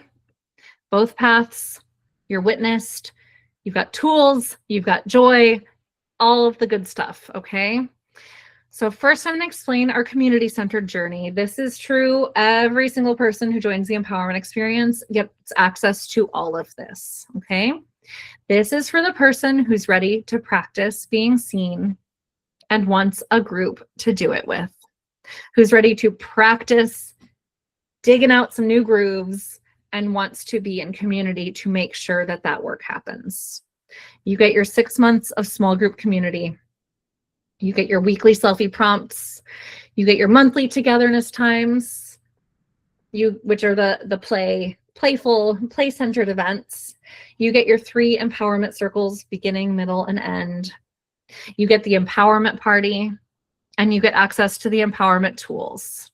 Both paths, you're witnessed. You've got tools, you've got joy, all of the good stuff, okay? So first, I'm going to explain our community-centered journey. This is true. Every single person who joins the empowerment experience gets access to all of this, okay? This is for the person who's ready to practice being seen and wants a group to do it with, who's ready to practice digging out some new grooves and wants to be in community to make sure that that work happens. You get your 6 months of small group community. You get your weekly selfie prompts. You get your monthly togetherness times, which are the playful, play-centered events. You get your 3 empowerment circles, beginning, middle, and end. You get the empowerment party, and you get access to the empowerment tools.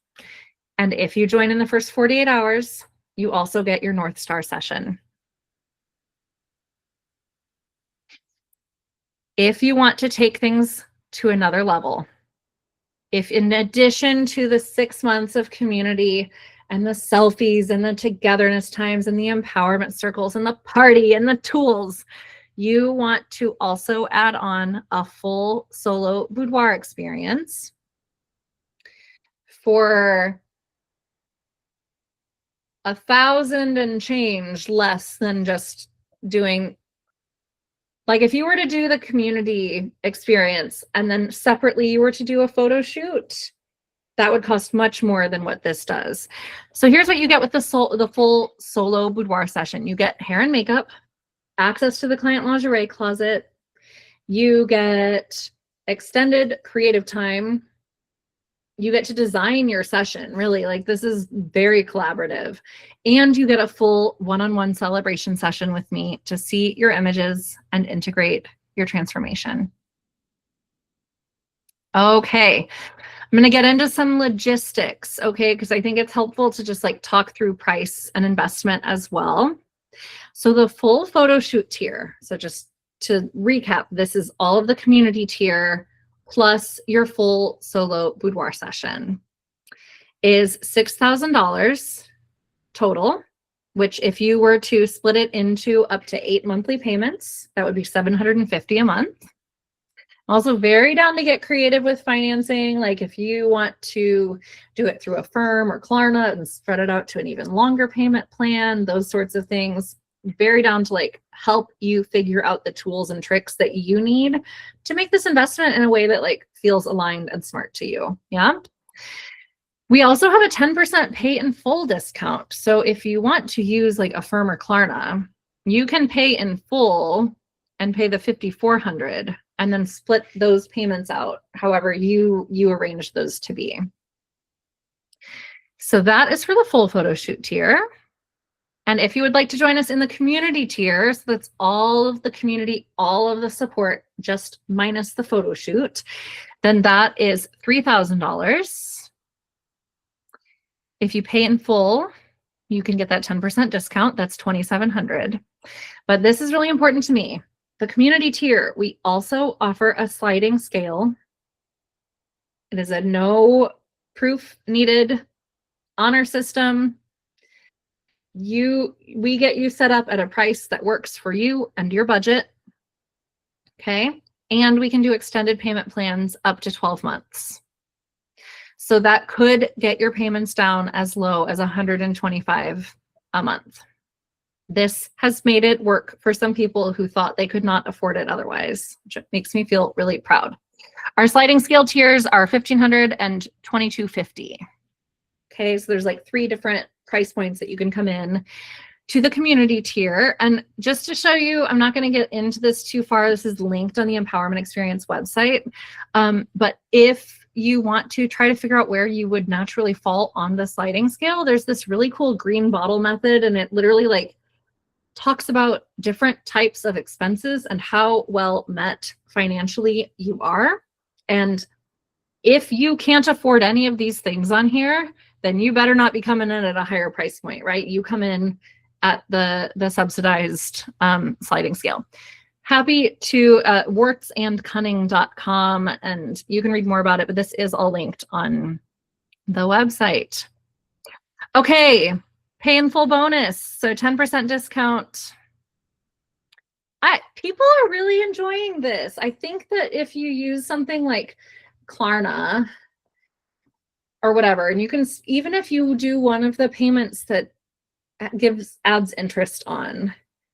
And if you join in the first 48 hours, you also get your North Star session. If you want to take things to another level, if in addition to the 6 months of community and the selfies and the togetherness times and the empowerment circles and the party and the tools, you want to also add on a full solo boudoir experience for $1,000 and change less than just doing, like if you were to do the community experience and then separately you were to do a photo shoot, that would cost much more than what this does. So here's what you get with the full solo boudoir session. You get hair and makeup, access to the client lingerie closet. You get extended creative time. You get to design your session, really. Like, this is very collaborative. And you get a full one-on-one celebration session with me to see your images and integrate your transformation. Okay, I'm going to get into some logistics, okay, because I think it's helpful to just like talk through price and investment as well. So the full photo shoot tier, so just to recap, this is all of the community tier plus your full solo boudoir session, is $6,000 total, which if you were to split it into up to 8 monthly payments, that would be $750 a month. Also very down to get creative with financing. Like if you want to do it through a firm or Klarna and spread it out to an even longer payment plan, those sorts of things, very down to like help you figure out the tools and tricks that you need to make this investment in a way that like feels aligned and smart to you. Yeah. We also have a 10% pay in full discount. So if you want to use like a firm or Klarna, you can pay in full and pay the $5,400 and then split those payments out however you arrange those to be. So that is for the full photo shoot tier. And if you would like to join us in the community tier, so that's all of the community, all of the support, just minus the photo shoot, then that is $3,000. If you pay in full, you can get that 10% discount. That's $2,700. But this is really important to me. The community tier, we also offer a sliding scale. It is a no proof needed honor system. We get you set up at a price that works for you and your budget. Okay. And we can do extended payment plans up to 12 months. So that could get your payments down as low as $125 a month. This has made it work for some people who thought they could not afford it otherwise, which makes me feel really proud. Our sliding scale tiers are $1,500 and $2,250. Okay, so there's like 3 different price points that you can come in to the community tier. And just to show you, I'm not going to get into this too far. This is linked on the Empowerment Experience website. But if you want to try to figure out where you would naturally fall on the sliding scale, there's this really cool green bottle method, and it literally like talks about different types of expenses and how well met financially you are. And if you can't afford any of these things on here, then you better not be coming in at a higher price point, right? You come in at the subsidized sliding scale. Happy to wartsandcunning.com, and you can read more about it, but this is all linked on the website. Okay, pay in full bonus, so 10% discount. People are really enjoying this. I think that if you use something like Klarna or whatever, and you can, even if you do one of the payments that adds interest on,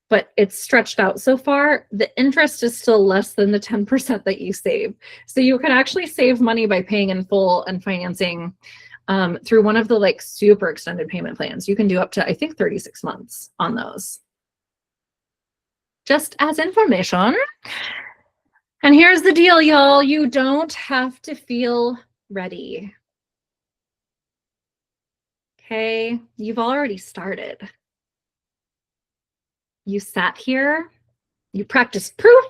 but it's stretched out so far, the interest is still less than the 10% that you save. So you can actually save money by paying in full and financing through one of the like super extended payment plans. You can do up to, I think, 36 months on those. Just as information. And here's the deal, y'all. You don't have to feel ready. Okay, you've already started. You sat here, you practiced proof,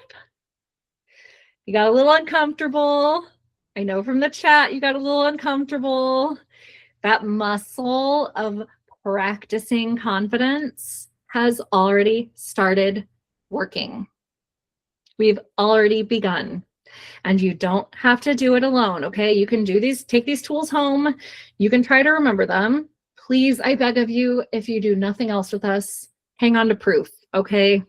you got a little uncomfortable. I know from the chat you got a little uncomfortable. That muscle of practicing confidence has already started working. We've already begun. And you don't have to do it alone, okay? You can do these, take these tools home. You can try to remember them. Please, I beg of you, if you do nothing else with us, hang on to proof, okay?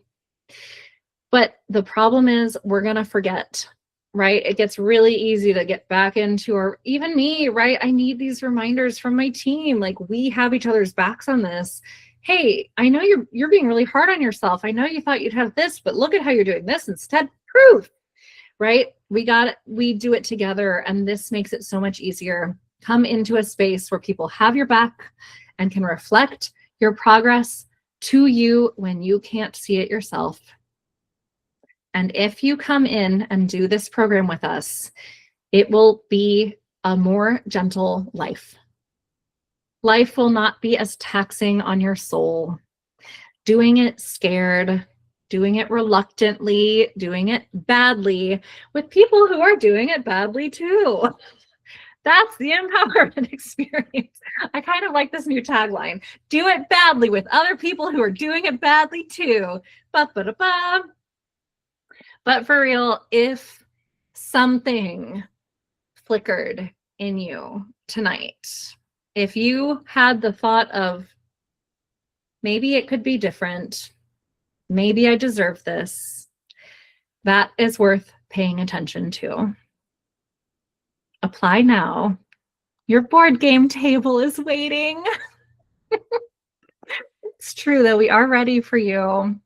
But the problem is we're gonna forget, right? It gets really easy to get back into our, even me, right? I need these reminders from my team. Like, we have each other's backs on this. Hey, I know you're being really hard on yourself. I know you thought you'd have this, but look at how you're doing this instead. Proof, right? We do it together, and this makes it so much easier. Come into a space where people have your back and can reflect your progress to you when you can't see it yourself. And if you come in and do this program with us, it will be a more gentle life. Life will not be as taxing on your soul. Doing it scared, doing it reluctantly, doing it badly with people who are doing it badly too. That's the empowerment experience. I kind of like this new tagline. Do it badly with other people who are doing it badly too. Ba-ba-da-ba. But for real, if something flickered in you tonight, if you had the thought of maybe it could be different, maybe I deserve this, that is worth paying attention to. Apply now. Your board game table is waiting. It's true, though. We are ready for you.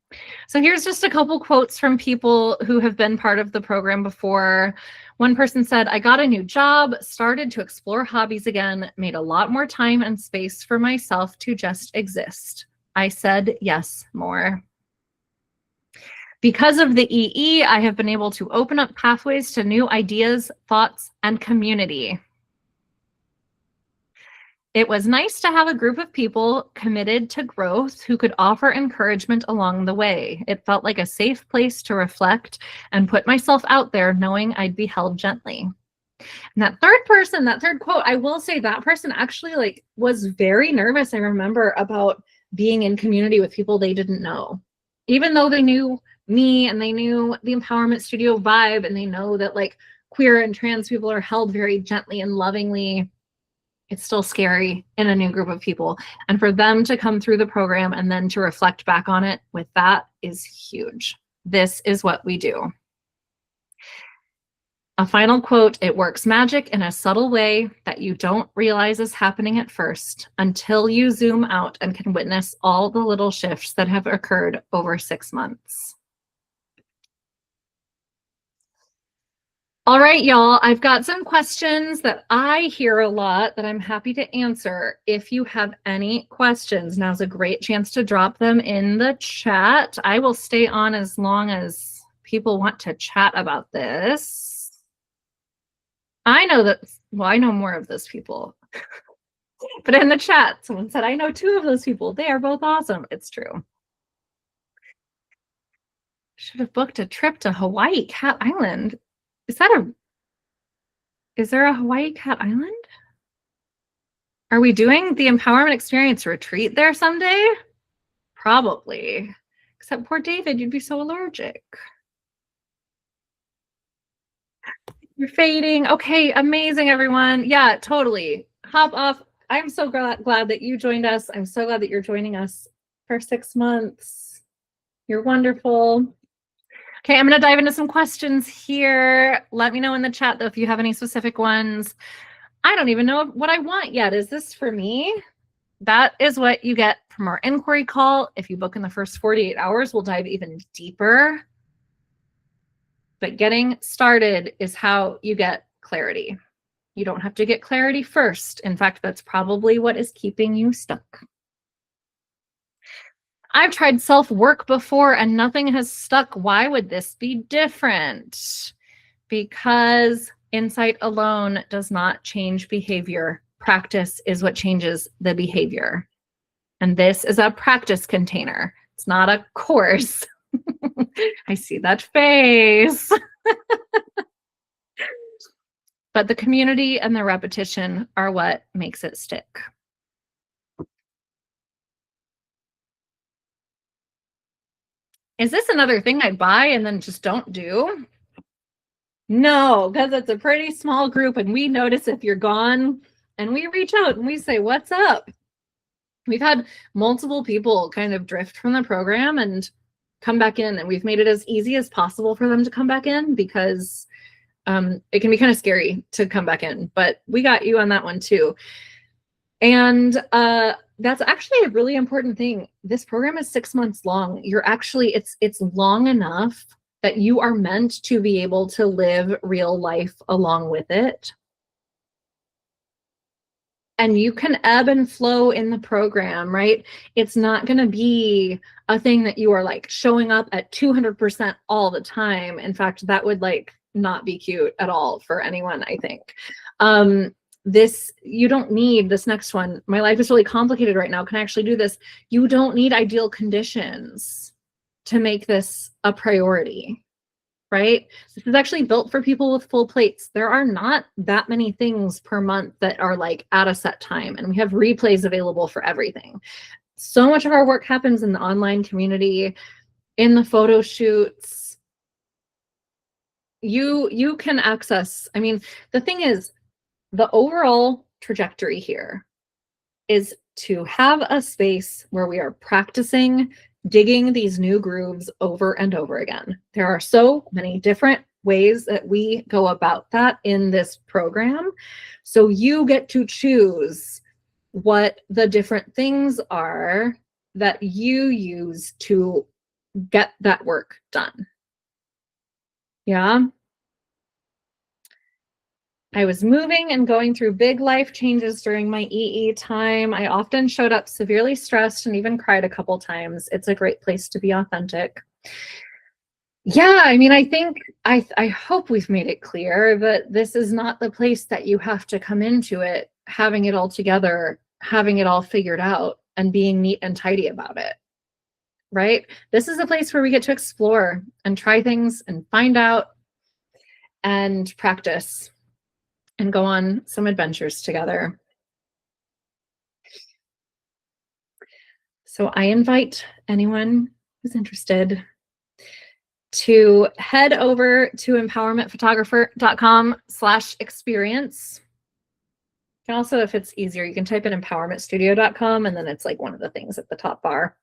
So here's just a couple quotes from people who have been part of the program before. One person said, I got a new job, started to explore hobbies again, made a lot more time and space for myself to just exist. I said yes more. Because of the EE, I have been able to open up pathways to new ideas, thoughts, and community. It was nice to have a group of people committed to growth who could offer encouragement along the way. It felt like a safe place to reflect and put myself out there knowing I'd be held gently. And that third person, that third quote, I will say that person actually like was very nervous, I remember, about being in community with people they didn't know. Even though they knew me and they knew the Empowerment Studio vibe and they know that like queer and trans people are held very gently and lovingly, it's still scary in a new group of people. And for them to come through the program and then to reflect back on it with that is huge. This is what we do. A final quote, it works magic in a subtle way that you don't realize is happening at first until you zoom out and can witness all the little shifts that have occurred over 6 months. All right, y'all, I've got some questions that I hear a lot that I'm happy to answer. If you have any questions, now's a great chance to drop them in the chat. I will stay on as long as people want to chat about this. I know that, well, I know more of those people. But in the chat, someone said, I know 2 of those people. They are both awesome. It's true. Should have booked a trip to Hawaii, Cat Island. Is there a Hawaii Cat Island? Are we doing the Empowerment Experience retreat there someday? Probably. Except poor David, you'd be so allergic. You're fading. Okay, amazing, everyone. Yeah, totally. Hop off. I'm so glad that you joined us. I'm so glad that you're joining us for 6 months. You're wonderful. Okay, I'm going to dive into some questions here. Let me know in the chat, though, if you have any specific ones. I don't even know what I want yet. Is this for me? That is what you get from our inquiry call. If you book in the first 48 hours, we'll dive even deeper. But getting started is how you get clarity. You don't have to get clarity first. In fact, that's probably what is keeping you stuck. I've tried self-work before and nothing has stuck. Why would this be different? Because insight alone does not change behavior. Practice is what changes the behavior. And this is a practice container. It's not a course. I see that face. But the community and the repetition are what makes it stick. Is this another thing I buy and then just don't do? No, because it's a pretty small group and we notice if you're gone and we reach out and we say, what's up? We've had multiple people kind of drift from the program and come back in, and we've made it as easy as possible for them to come back in because it can be kind of scary to come back in, but we got you on that one too. And that's actually a really important thing. This program is 6 months long. You're actually, it's long enough that you are meant to be able to live real life along with it. And you can ebb and flow in the program, right? It's not going to be a thing that you are like showing up at 200% all the time. In fact, that would like not be cute at all for anyone, I think. This, you don't need this next one. My life is really complicated right now. Can I actually do this? You don't need ideal conditions to make this a priority, right? This is actually built for people with full plates. There are not that many things per month that are like at a set time, and we have replays available for everything. So much of our work happens in the online community, in the photo shoots. You can access, I mean, the thing is, the overall trajectory here is to have a space where we are practicing digging these new grooves over and over again. There are so many different ways that we go about that in this program. So you get to choose what the different things are that you use to get that work done. Yeah. I was moving and going through big life changes during my EE time. I often showed up severely stressed and even cried a couple times. It's a great place to be authentic. Yeah, I mean, I think I hope we've made it clear that this is not the place that you have to come into it having it all together, having it all figured out, and being neat and tidy about it, right? This is a place where we get to explore and try things and find out and practice and go on some adventures together. So I invite anyone who's interested to head over to empowermentphotographer.com/experience. You can also, if it's easier, you can type in empowermentstudio.com, and then it's like one of the things at the top bar.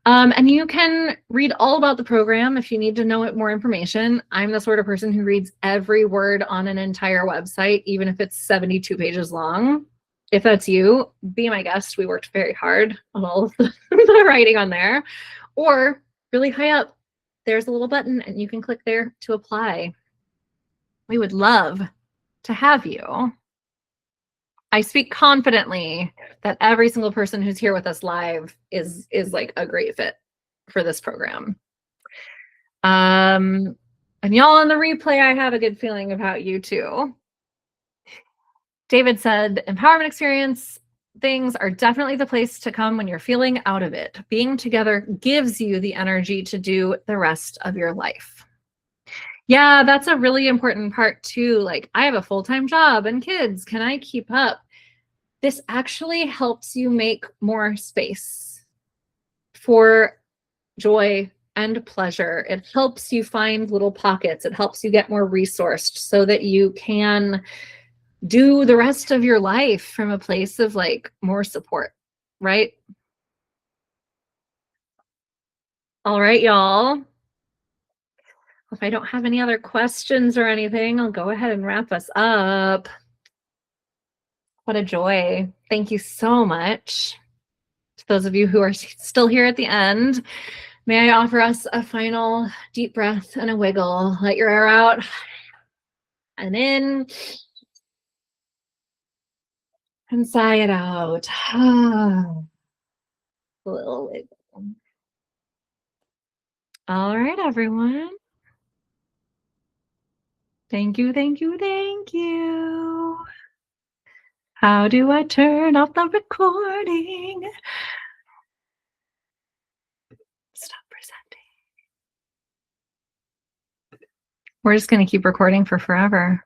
And you can read all about the program if you need to know more information. I'm the sort of person who reads every word on an entire website, even if it's 72 pages long. If that's you, be my guest. We worked very hard on all of the writing on there. Or really high up, there's a little button and you can click there to apply. We would love to have you. I speak confidently that every single person who's here with us live is like a great fit for this program. And y'all on the replay, I have a good feeling about you too. David said, empowerment experience things are definitely the place to come when you're feeling out of it. Being together gives you the energy to do the rest of your life. Yeah, that's a really important part too. Like, I have a full-time job and kids. Can I keep up? This actually helps you make more space for joy and pleasure. It helps you find little pockets. It helps you get more resourced so that you can do the rest of your life from a place of like more support, right? All right, y'all. If I don't have any other questions or anything, I'll go ahead and wrap us up. What a joy. Thank you so much. To those of you who are still here at the end, may I offer us a final deep breath and a wiggle. Let your air out and in. And sigh it out. A little wiggle. All right, everyone. Thank you, thank you, thank you. How do I turn off the recording? Stop presenting. We're just going to keep recording for forever.